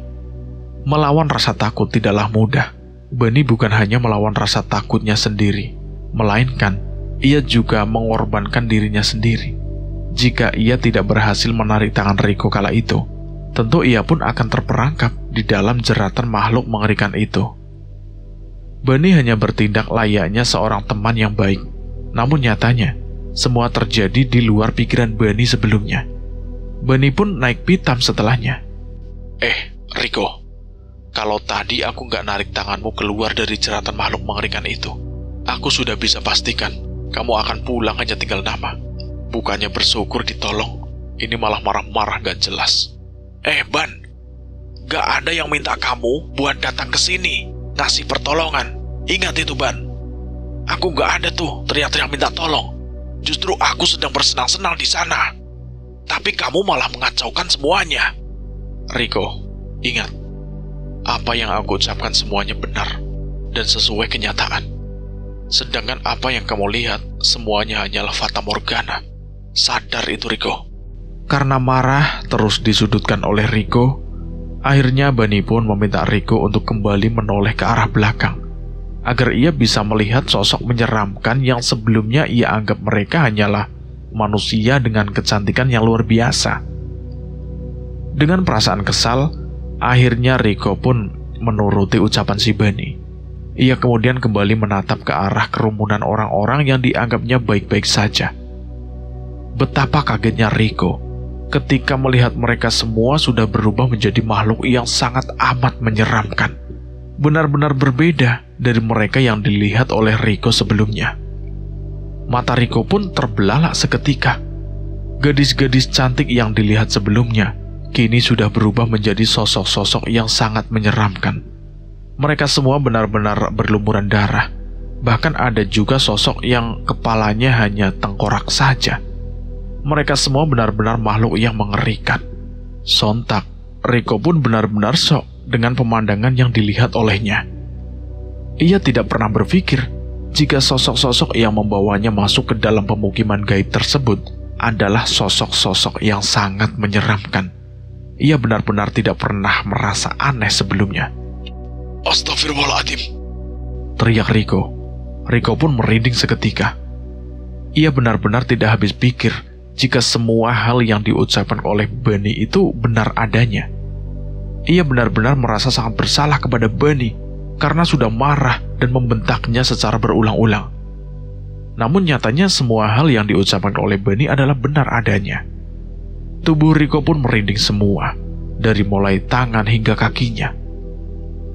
Melawan rasa takut tidaklah mudah. Bunny bukan hanya melawan rasa takutnya sendiri, melainkan ia juga mengorbankan dirinya sendiri. Jika ia tidak berhasil menarik tangan Rico kala itu, tentu ia pun akan terperangkap di dalam jeratan makhluk mengerikan itu. Bunny hanya bertindak layaknya seorang teman yang baik, namun nyatanya semua terjadi di luar pikiran Bunny sebelumnya. Bunny pun naik pitam setelahnya. Rico, kalau tadi aku nggak narik tanganmu keluar dari jeratan makhluk mengerikan itu, aku sudah bisa pastikan kamu akan pulang hanya tinggal nama. Bukannya bersyukur ditolong, ini malah marah-marah gak jelas. Ban, gak ada yang minta kamu buat datang ke sini, ngasih pertolongan. Ingat itu, Ban. Aku gak ada tuh teriak-teriak minta tolong. Justru aku sedang bersenang-senang di sana. Tapi kamu malah mengacaukan semuanya. Rico, ingat, apa yang aku ucapkan semuanya benar dan sesuai kenyataan. Sedangkan apa yang kamu lihat semuanya hanyalah fata morgana. Sadar itu, Rico. Karena marah terus disudutkan oleh Rico, akhirnya Bunny pun meminta Rico untuk kembali menoleh ke arah belakang agar ia bisa melihat sosok menyeramkan yang sebelumnya ia anggap mereka hanyalah manusia dengan kecantikan yang luar biasa. Dengan perasaan kesal, akhirnya Rico pun menuruti ucapan si Bunny. Ia kemudian kembali menatap ke arah kerumunan orang-orang yang dianggapnya baik-baik saja. Betapa kagetnya Rico ketika melihat mereka semua sudah berubah menjadi makhluk yang sangat amat menyeramkan. Benar-benar berbeda dari mereka yang dilihat oleh Rico sebelumnya. Mata Rico pun terbelalak seketika. Gadis-gadis cantik yang dilihat sebelumnya kini sudah berubah menjadi sosok-sosok yang sangat menyeramkan. Mereka semua benar-benar berlumuran darah. Bahkan ada juga sosok yang kepalanya hanya tengkorak saja. Mereka semua benar-benar makhluk yang mengerikan. Sontak, Rico pun benar-benar syok dengan pemandangan yang dilihat olehnya. Ia tidak pernah berpikir jika sosok-sosok yang membawanya masuk ke dalam pemukiman gaib tersebut adalah sosok-sosok yang sangat menyeramkan. Ia benar-benar tidak pernah merasa aneh sebelumnya. Astagfirullahaladzim, teriak Rico. Rico pun merinding seketika. Ia benar-benar tidak habis pikir jika semua hal yang diucapkan oleh Bunny itu benar adanya. Ia benar-benar merasa sangat bersalah kepada Bunny karena sudah marah dan membentaknya secara berulang-ulang. Namun nyatanya semua hal yang diucapkan oleh Bunny adalah benar adanya. Tubuh Rico pun merinding semua, dari mulai tangan hingga kakinya.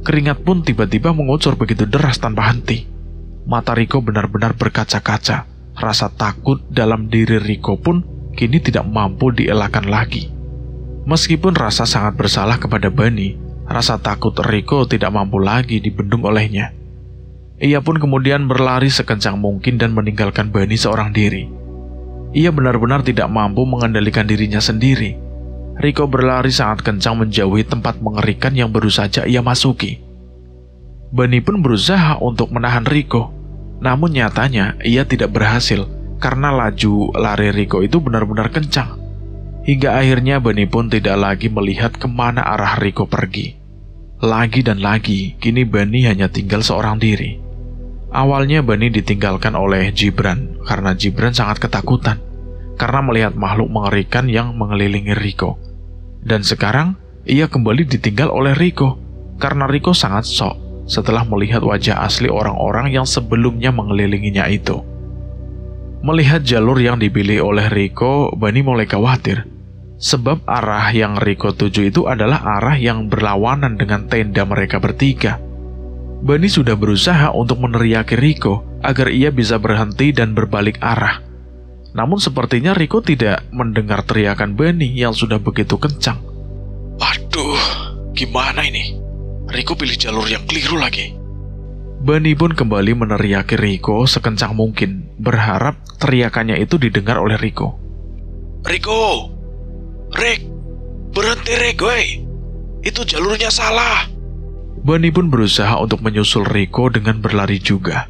Keringat pun tiba-tiba mengucur begitu deras tanpa henti. Mata Rico benar-benar berkaca-kaca. Rasa takut dalam diri Rico pun kini tidak mampu dielakkan lagi. Meskipun rasa sangat bersalah kepada Bunny, rasa takut Rico tidak mampu lagi dibendung olehnya. Ia pun kemudian berlari sekencang mungkin dan meninggalkan Bunny seorang diri. Ia benar-benar tidak mampu mengendalikan dirinya sendiri. Rico berlari sangat kencang menjauhi tempat mengerikan yang baru saja ia masuki. Bunny pun berusaha untuk menahan Rico. Namun nyatanya ia tidak berhasil karena laju lari Rico itu benar-benar kencang. Hingga akhirnya Bunny pun tidak lagi melihat kemana arah Rico pergi. Lagi dan lagi, kini Bunny hanya tinggal seorang diri. Awalnya Bunny ditinggalkan oleh Gibran karena Gibran sangat ketakutan karena melihat makhluk mengerikan yang mengelilingi Rico. Dan sekarang ia kembali ditinggal oleh Rico karena Rico sangat shock setelah melihat wajah asli orang-orang yang sebelumnya mengelilinginya itu. Melihat jalur yang dipilih oleh Rico, Bunny mulai khawatir. Sebab arah yang Rico tuju itu adalah arah yang berlawanan dengan tenda mereka bertiga. Bunny sudah berusaha untuk meneriaki Rico agar ia bisa berhenti dan berbalik arah. Namun sepertinya Rico tidak mendengar teriakan Bunny yang sudah begitu kencang. Aduh, gimana ini? Rico pilih jalur yang keliru lagi. Bunny pun kembali meneriaki Rico sekencang mungkin, berharap teriakannya itu didengar oleh Rico. Rico! Rick! Berhenti Rick, woi! Itu jalurnya salah! Bunny pun berusaha untuk menyusul Rico dengan berlari juga.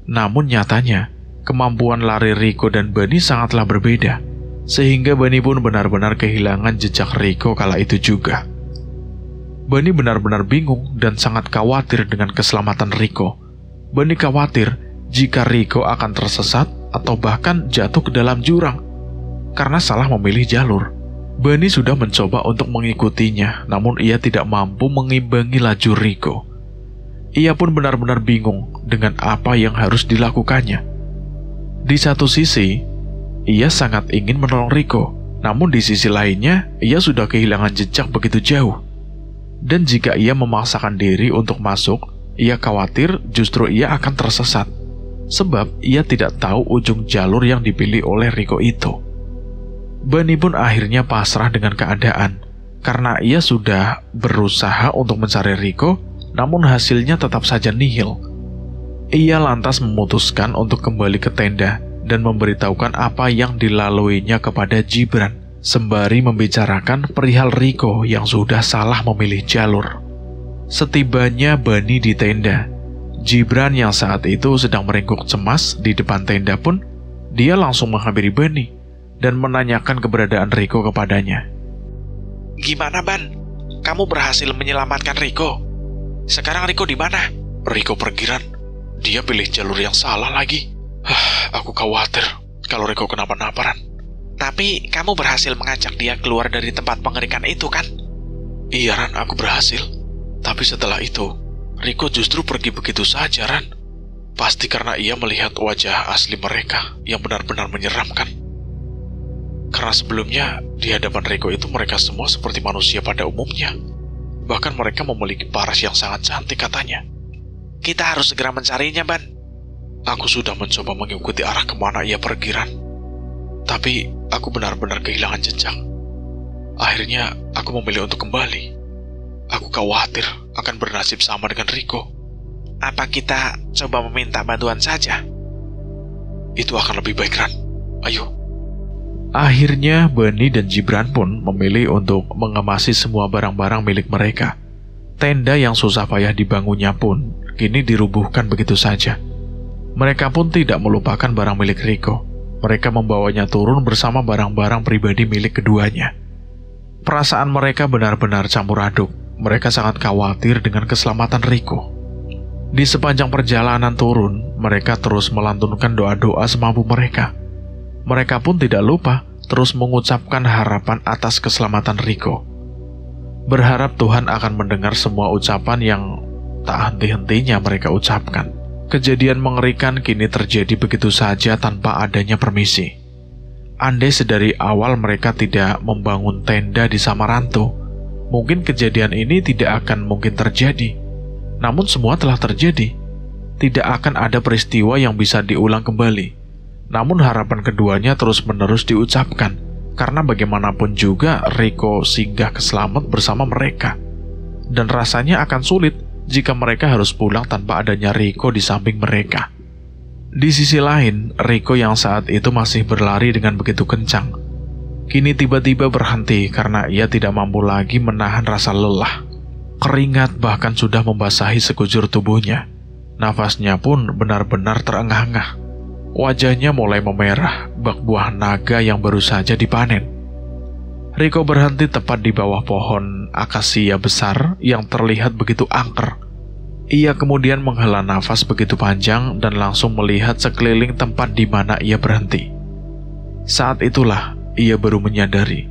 Namun nyatanya, kemampuan lari Rico dan Bunny sangatlah berbeda, sehingga Bunny pun benar-benar kehilangan jejak Rico kala itu juga. Bunny benar-benar bingung dan sangat khawatir dengan keselamatan Rico. Bunny khawatir jika Rico akan tersesat atau bahkan jatuh ke dalam jurang karena salah memilih jalur. Bunny sudah mencoba untuk mengikutinya, namun ia tidak mampu mengimbangi laju Rico. Ia pun benar-benar bingung dengan apa yang harus dilakukannya. Di satu sisi, ia sangat ingin menolong Rico, namun di sisi lainnya, ia sudah kehilangan jejak begitu jauh. Dan jika ia memaksakan diri untuk masuk, ia khawatir justru ia akan tersesat, sebab ia tidak tahu ujung jalur yang dipilih oleh Rico itu. Bunny pun akhirnya pasrah dengan keadaan, karena ia sudah berusaha untuk mencari Rico, namun hasilnya tetap saja nihil. Ia lantas memutuskan untuk kembali ke tenda dan memberitahukan apa yang dilaluinya kepada Gibran, sembari membicarakan perihal Rico yang sudah salah memilih jalur. Setibanya Bunny di tenda, Gibran yang saat itu sedang meringkuk cemas di depan tenda pun, dia langsung menghampiri Bunny dan menanyakan keberadaan Rico kepadanya. Gimana, Ban? Kamu berhasil menyelamatkan Rico? Sekarang Rico di mana? Rico pergi, Ran. Dia pilih jalur yang salah lagi. Aku khawatir kalau Rico kenapa-napa, Ran. Tapi kamu berhasil mengajak dia keluar dari tempat pengerikan itu, kan? Iya, Ran, aku berhasil. Tapi setelah itu, Rico justru pergi begitu saja, Ran. Pasti karena ia melihat wajah asli mereka yang benar-benar menyeramkan. Karena sebelumnya, di hadapan Rico itu mereka semua seperti manusia pada umumnya. Bahkan mereka memiliki paras yang sangat cantik katanya. Kita harus segera mencarinya, Ban. Aku sudah mencoba mengikuti arah kemana ia pergi, Ran. Tapi aku benar-benar kehilangan jejak. Akhirnya aku memilih untuk kembali. Aku khawatir akan bernasib sama dengan Rico. Apa kita coba meminta bantuan saja? Itu akan lebih baik, Ran. Ayo. Akhirnya Bunny dan Gibran pun memilih untuk mengemasi semua barang-barang milik mereka. Tenda yang susah payah dibangunnya pun kini dirubuhkan begitu saja. Mereka pun tidak melupakan barang milik Rico. Mereka membawanya turun bersama barang-barang pribadi milik keduanya. Perasaan mereka benar-benar campur aduk. Mereka sangat khawatir dengan keselamatan Rico. Di sepanjang perjalanan turun, mereka terus melantunkan doa-doa semampu mereka. Mereka pun tidak lupa terus mengucapkan harapan atas keselamatan Rico. Berharap Tuhan akan mendengar semua ucapan yang tak henti-hentinya mereka ucapkan. Kejadian mengerikan kini terjadi begitu saja tanpa adanya permisi. Andai sedari awal mereka tidak membangun tenda di Samarantu, mungkin kejadian ini tidak akan mungkin terjadi. Namun semua telah terjadi. Tidak akan ada peristiwa yang bisa diulang kembali. Namun harapan keduanya terus-menerus diucapkan, karena bagaimanapun juga Rico singgah ke Slamet bersama mereka. Dan rasanya akan sulit jika mereka harus pulang tanpa adanya Rico di samping mereka. Di sisi lain, Rico yang saat itu masih berlari dengan begitu kencang, kini tiba-tiba berhenti karena ia tidak mampu lagi menahan rasa lelah. Keringat bahkan sudah membasahi sekujur tubuhnya. Nafasnya pun benar-benar terengah-engah. Wajahnya mulai memerah, bak buah naga yang baru saja dipanen. Rico berhenti tepat di bawah pohon akasia besar yang terlihat begitu angker. Ia kemudian menghela nafas begitu panjang dan langsung melihat sekeliling tempat di mana ia berhenti. Saat itulah ia baru menyadari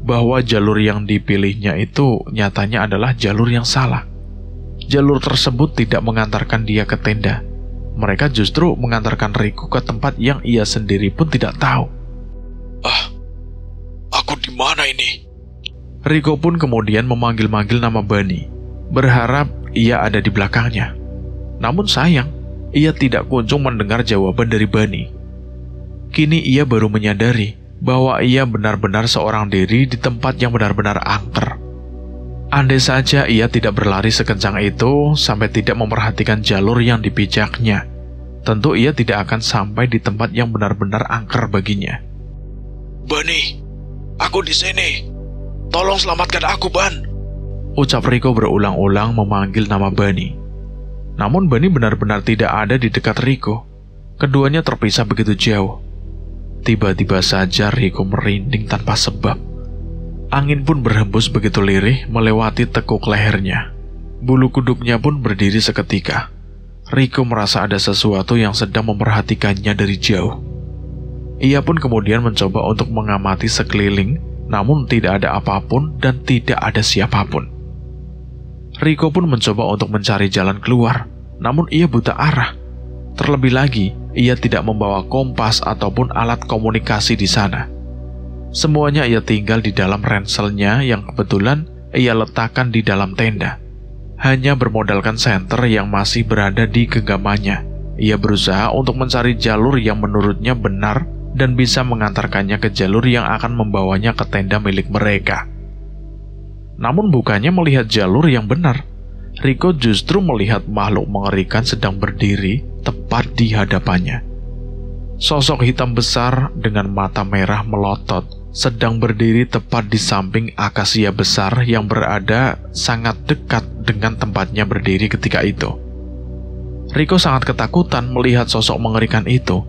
bahwa jalur yang dipilihnya itu nyatanya adalah jalur yang salah. Jalur tersebut tidak mengantarkan dia ke tenda. Mereka justru mengantarkan Rico ke tempat yang ia sendiri pun tidak tahu. Aku di mana ini? Rico pun kemudian memanggil-manggil nama Bunny, berharap ia ada di belakangnya. Namun sayang, ia tidak kunjung mendengar jawaban dari Bunny. Kini ia baru menyadari bahwa ia benar-benar seorang diri di tempat yang benar-benar angker. Andai saja ia tidak berlari sekencang itu sampai tidak memperhatikan jalur yang dipijaknya, tentu ia tidak akan sampai di tempat yang benar-benar angker baginya. Bunny, aku di sini. Tolong selamatkan aku, Ban. Ucap Rico berulang-ulang memanggil nama Bunny. Namun Bunny benar-benar tidak ada di dekat Rico. Keduanya terpisah begitu jauh. Tiba-tiba saja Rico merinding tanpa sebab. Angin pun berhembus begitu lirih melewati tekuk lehernya. Bulu kuduknya pun berdiri seketika. Rico merasa ada sesuatu yang sedang memperhatikannya dari jauh. Ia pun kemudian mencoba untuk mengamati sekeliling, namun tidak ada apapun dan tidak ada siapapun. Rico pun mencoba untuk mencari jalan keluar, namun ia buta arah. Terlebih lagi, ia tidak membawa kompas ataupun alat komunikasi di sana. Semuanya ia tinggal di dalam ranselnya yang kebetulan ia letakkan di dalam tenda. Hanya bermodalkan senter yang masih berada di genggamannya. Ia berusaha untuk mencari jalur yang menurutnya benar dan bisa mengantarkannya ke jalur yang akan membawanya ke tenda milik mereka. Namun bukannya melihat jalur yang benar, Rico justru melihat makhluk mengerikan sedang berdiri tepat di hadapannya. Sosok hitam besar dengan mata merah melotot sedang berdiri tepat di samping akasia besar yang berada sangat dekat dengan tempatnya berdiri ketika itu. Rico sangat ketakutan melihat sosok mengerikan itu.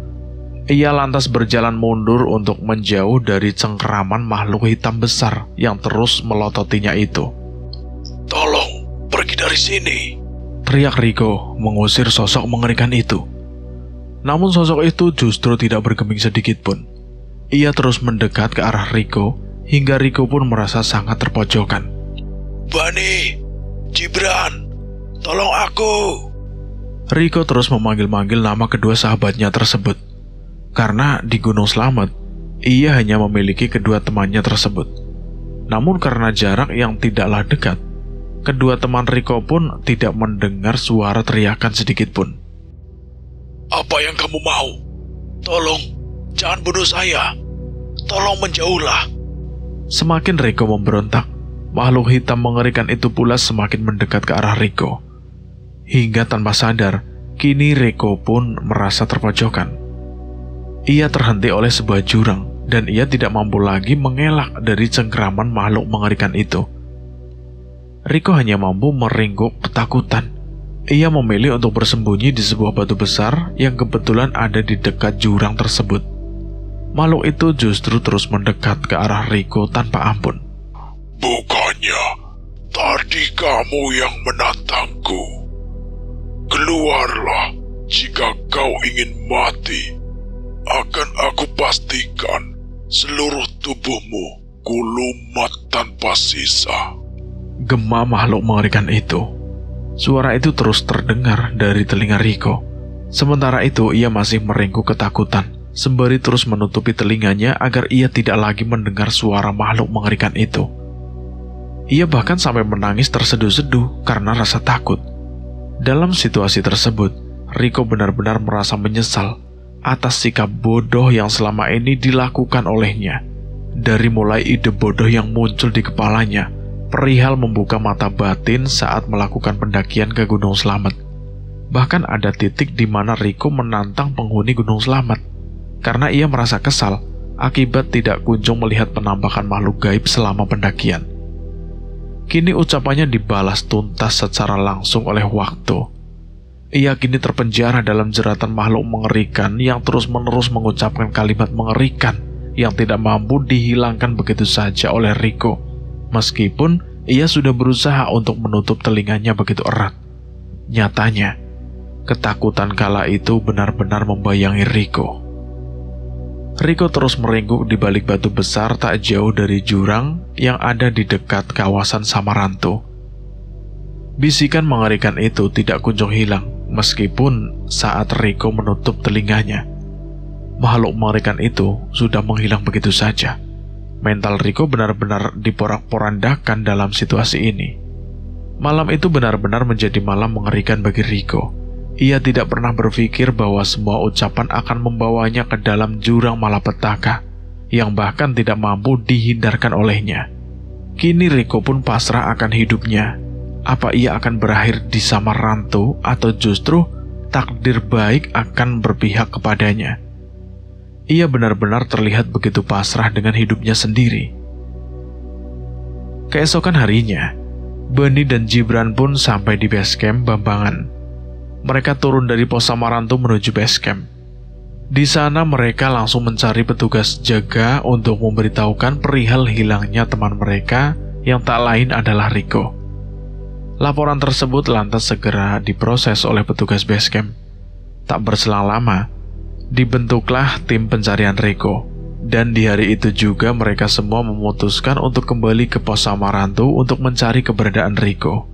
Ia lantas berjalan mundur untuk menjauh dari cengkeraman makhluk hitam besar yang terus melototinya itu. Tolong, pergi dari sini, teriak Rico mengusir sosok mengerikan itu. Namun sosok itu justru tidak bergeming sedikit pun. Ia terus mendekat ke arah Rico, hingga Rico pun merasa sangat terpojokan. Bunny, Gibran, tolong aku. Rico terus memanggil-manggil nama kedua sahabatnya tersebut. Karena di Gunung Slamet, ia hanya memiliki kedua temannya tersebut. Namun karena jarak yang tidaklah dekat, kedua teman Rico pun tidak mendengar suara teriakan sedikit pun. Apa yang kamu mau? Tolong, jangan bunuh saya. Tolong menjauhlah. Semakin Rico memberontak, makhluk hitam mengerikan itu pula semakin mendekat ke arah Rico. Hingga tanpa sadar, kini Rico pun merasa terpojokan. Ia terhenti oleh sebuah jurang, dan ia tidak mampu lagi mengelak dari cengkeraman makhluk mengerikan itu. Rico hanya mampu meringkuk ketakutan. Ia memilih untuk bersembunyi di sebuah batu besar yang kebetulan ada di dekat jurang tersebut. Makhluk itu justru terus mendekat ke arah Rico tanpa ampun. Bukannya tadi kamu yang menantangku. Keluarlah jika kau ingin mati. Akan aku pastikan seluruh tubuhmu kulumat tanpa sisa. Gema makhluk mengerikan itu. Suara itu terus terdengar dari telinga Rico. Sementara itu ia masih meringkuk ketakutan, sembari terus menutupi telinganya agar ia tidak lagi mendengar suara makhluk mengerikan itu. Ia bahkan sampai menangis terseduh-seduh karena rasa takut. Dalam situasi tersebut, Rico benar-benar merasa menyesal atas sikap bodoh yang selama ini dilakukan olehnya. Dari mulai ide bodoh yang muncul di kepalanya, perihal membuka mata batin saat melakukan pendakian ke Gunung Slamet. Bahkan ada titik di mana Rico menantang penghuni Gunung Slamet, karena ia merasa kesal akibat tidak kunjung melihat penampakan makhluk gaib selama pendakian. Kini ucapannya dibalas tuntas secara langsung oleh waktu. Ia kini terpenjara dalam jeratan makhluk mengerikan yang terus-menerus mengucapkan kalimat mengerikan yang tidak mampu dihilangkan begitu saja oleh Rico, meskipun ia sudah berusaha untuk menutup telinganya begitu erat. Nyatanya, ketakutan kala itu benar-benar membayangi Rico. Rico terus meringkuk di balik batu besar tak jauh dari jurang yang ada di dekat kawasan Samarantu. Bisikan mengerikan itu tidak kunjung hilang, meskipun saat Rico menutup telinganya, makhluk mengerikan itu sudah menghilang begitu saja. Mental Rico benar-benar diporak-porandakan dalam situasi ini. Malam itu benar-benar menjadi malam mengerikan bagi Rico. Ia tidak pernah berpikir bahwa semua ucapan akan membawanya ke dalam jurang malapetaka yang bahkan tidak mampu dihindarkan olehnya. Kini Rico pun pasrah akan hidupnya. Apa ia akan berakhir di Samarantu atau justru takdir baik akan berpihak kepadanya? Ia benar-benar terlihat begitu pasrah dengan hidupnya sendiri. Keesokan harinya, Bani dan Gibran pun sampai di base camp Bambangan. Mereka turun dari pos Samarantu menuju base camp. Di sana mereka langsung mencari petugas jaga untuk memberitahukan perihal hilangnya teman mereka yang tak lain adalah Rico. Laporan tersebut lantas segera diproses oleh petugas base camp. Tak berselang lama, dibentuklah tim pencarian Rico, dan di hari itu juga mereka semua memutuskan untuk kembali ke pos Samarantu untuk mencari keberadaan Rico.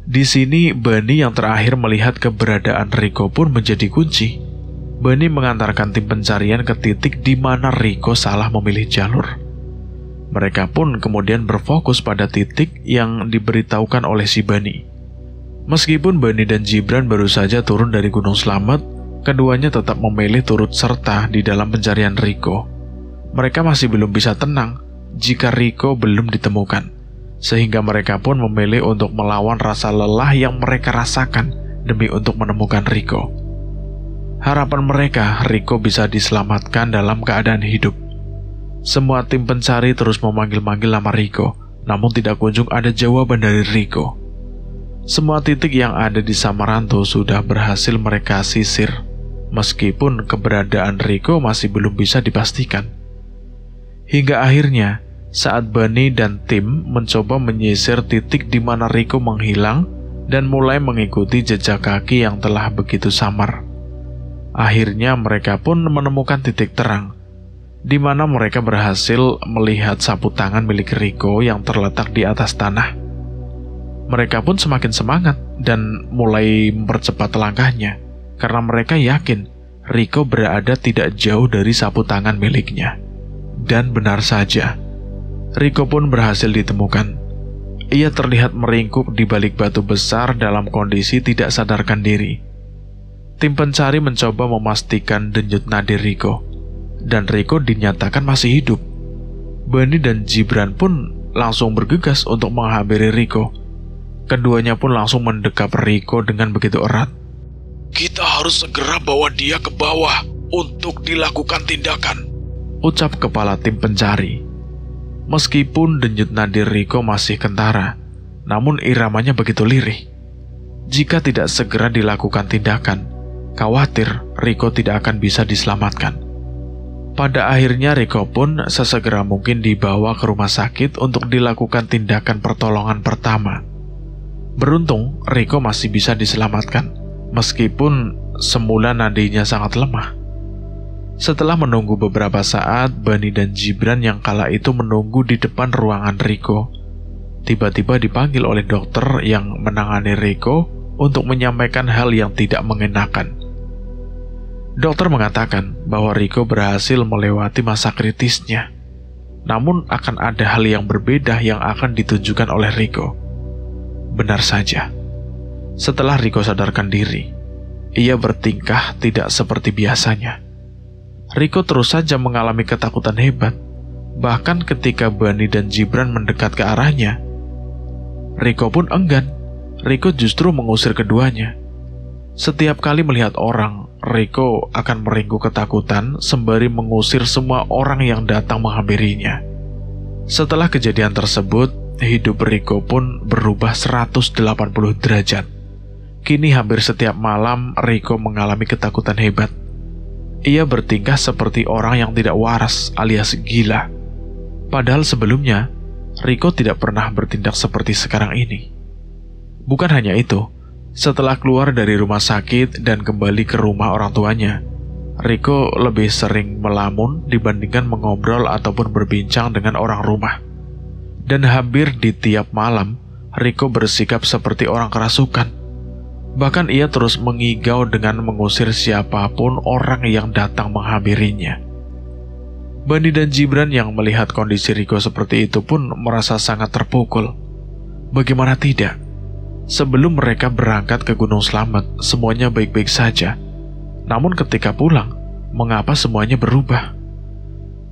Di sini, Bani yang terakhir melihat keberadaan Rico pun menjadi kunci. Bani mengantarkan tim pencarian ke titik di mana Rico salah memilih jalur. Mereka pun kemudian berfokus pada titik yang diberitahukan oleh si Bani. Meskipun Bani dan Gibran baru saja turun dari Gunung Slamet, keduanya tetap memilih turut serta di dalam pencarian Rico. Mereka masih belum bisa tenang jika Rico belum ditemukan, sehingga mereka pun memilih untuk melawan rasa lelah yang mereka rasakan demi untuk menemukan Rico. Harapan mereka, Rico bisa diselamatkan dalam keadaan hidup. Semua tim pencari terus memanggil-manggil nama Rico, namun tidak kunjung ada jawaban dari Rico. Semua titik yang ada di Samarantu sudah berhasil mereka sisir, meskipun keberadaan Rico masih belum bisa dipastikan. Hingga akhirnya, saat Bani dan tim mencoba menyisir titik di mana Rico menghilang dan mulai mengikuti jejak kaki yang telah begitu samar. Akhirnya mereka pun menemukan titik terang, di mana mereka berhasil melihat sapu tangan milik Rico yang terletak di atas tanah. Mereka pun semakin semangat dan mulai mempercepat langkahnya, karena mereka yakin Rico berada tidak jauh dari sapu tangan miliknya. Dan benar saja, Rico pun berhasil ditemukan. Ia terlihat meringkuk di balik batu besar dalam kondisi tidak sadarkan diri. Tim pencari mencoba memastikan denyut nadi Rico, dan Rico dinyatakan masih hidup. Bani dan Gibran pun langsung bergegas untuk menghampiri Rico. Keduanya pun langsung mendekap Rico dengan begitu erat. Kita harus segera bawa dia ke bawah untuk dilakukan tindakan, ucap kepala tim pencari. Meskipun denyut nadi Rico masih kentara, namun iramanya begitu lirih. Jika tidak segera dilakukan tindakan, khawatir Rico tidak akan bisa diselamatkan. Pada akhirnya Rico pun sesegera mungkin dibawa ke rumah sakit untuk dilakukan tindakan pertolongan pertama. Beruntung Rico masih bisa diselamatkan, meskipun semula nadinya sangat lemah. Setelah menunggu beberapa saat, Bani dan Gibran yang kala itu menunggu di depan ruangan Riko. Tiba-tiba dipanggil oleh dokter yang menangani Riko untuk menyampaikan hal yang tidak mengenakan. Dokter mengatakan bahwa Riko berhasil melewati masa kritisnya. Namun akan ada hal yang berbeda yang akan ditunjukkan oleh Riko. Benar saja. Setelah Riko sadarkan diri, ia bertingkah tidak seperti biasanya. Riko terus saja mengalami ketakutan hebat. Bahkan ketika Bani dan Gibran mendekat ke arahnya, Riko pun enggan. Riko justru mengusir keduanya. Setiap kali melihat orang, Riko akan meringkuk ketakutan sembari mengusir semua orang yang datang menghampirinya. Setelah kejadian tersebut, hidup Riko pun berubah 180 derajat. Kini hampir setiap malam Riko mengalami ketakutan hebat. Ia bertingkah seperti orang yang tidak waras alias gila. Padahal sebelumnya, Riko tidak pernah bertindak seperti sekarang ini. Bukan hanya itu, setelah keluar dari rumah sakit dan kembali ke rumah orang tuanya, Riko lebih sering melamun dibandingkan mengobrol ataupun berbincang dengan orang rumah. Dan hampir di tiap malam, Riko bersikap seperti orang kerasukan. Bahkan ia terus mengigau dengan mengusir siapapun orang yang datang menghampirinya. Bani dan Gibran yang melihat kondisi Riko seperti itu pun merasa sangat terpukul. Bagaimana tidak? Sebelum mereka berangkat ke Gunung Slamet, semuanya baik-baik saja. Namun ketika pulang, mengapa semuanya berubah?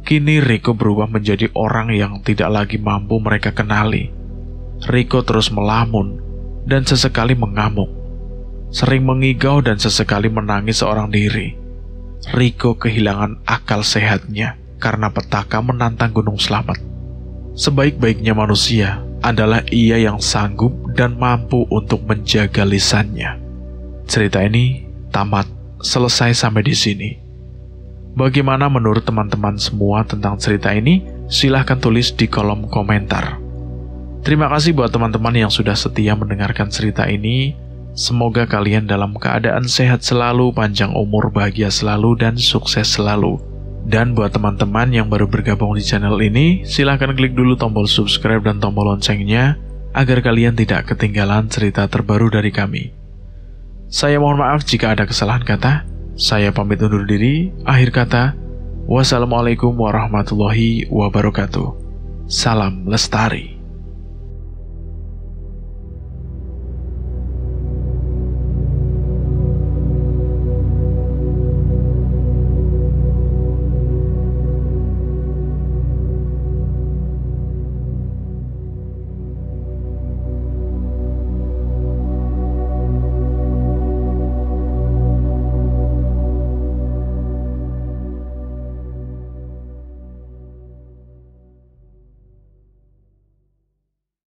Kini Riko berubah menjadi orang yang tidak lagi mampu mereka kenali. Riko terus melamun dan sesekali mengamuk. Sering mengigau dan sesekali menangis seorang diri. Riko kehilangan akal sehatnya karena petaka menantang Gunung Slamet. Sebaik-baiknya manusia adalah ia yang sanggup dan mampu untuk menjaga lisannya. Cerita ini tamat, selesai sampai di sini. Bagaimana menurut teman-teman semua tentang cerita ini? Silahkan tulis di kolom komentar. Terima kasih buat teman-teman yang sudah setia mendengarkan cerita ini. Semoga kalian dalam keadaan sehat selalu, panjang umur, bahagia selalu, dan sukses selalu. Dan buat teman-teman yang baru bergabung di channel ini, silahkan klik dulu tombol subscribe dan tombol loncengnya, agar kalian tidak ketinggalan cerita terbaru dari kami. Saya mohon maaf jika ada kesalahan kata. Saya pamit undur diri. Akhir kata, wassalamualaikum warahmatullahi wabarakatuh. Salam lestari.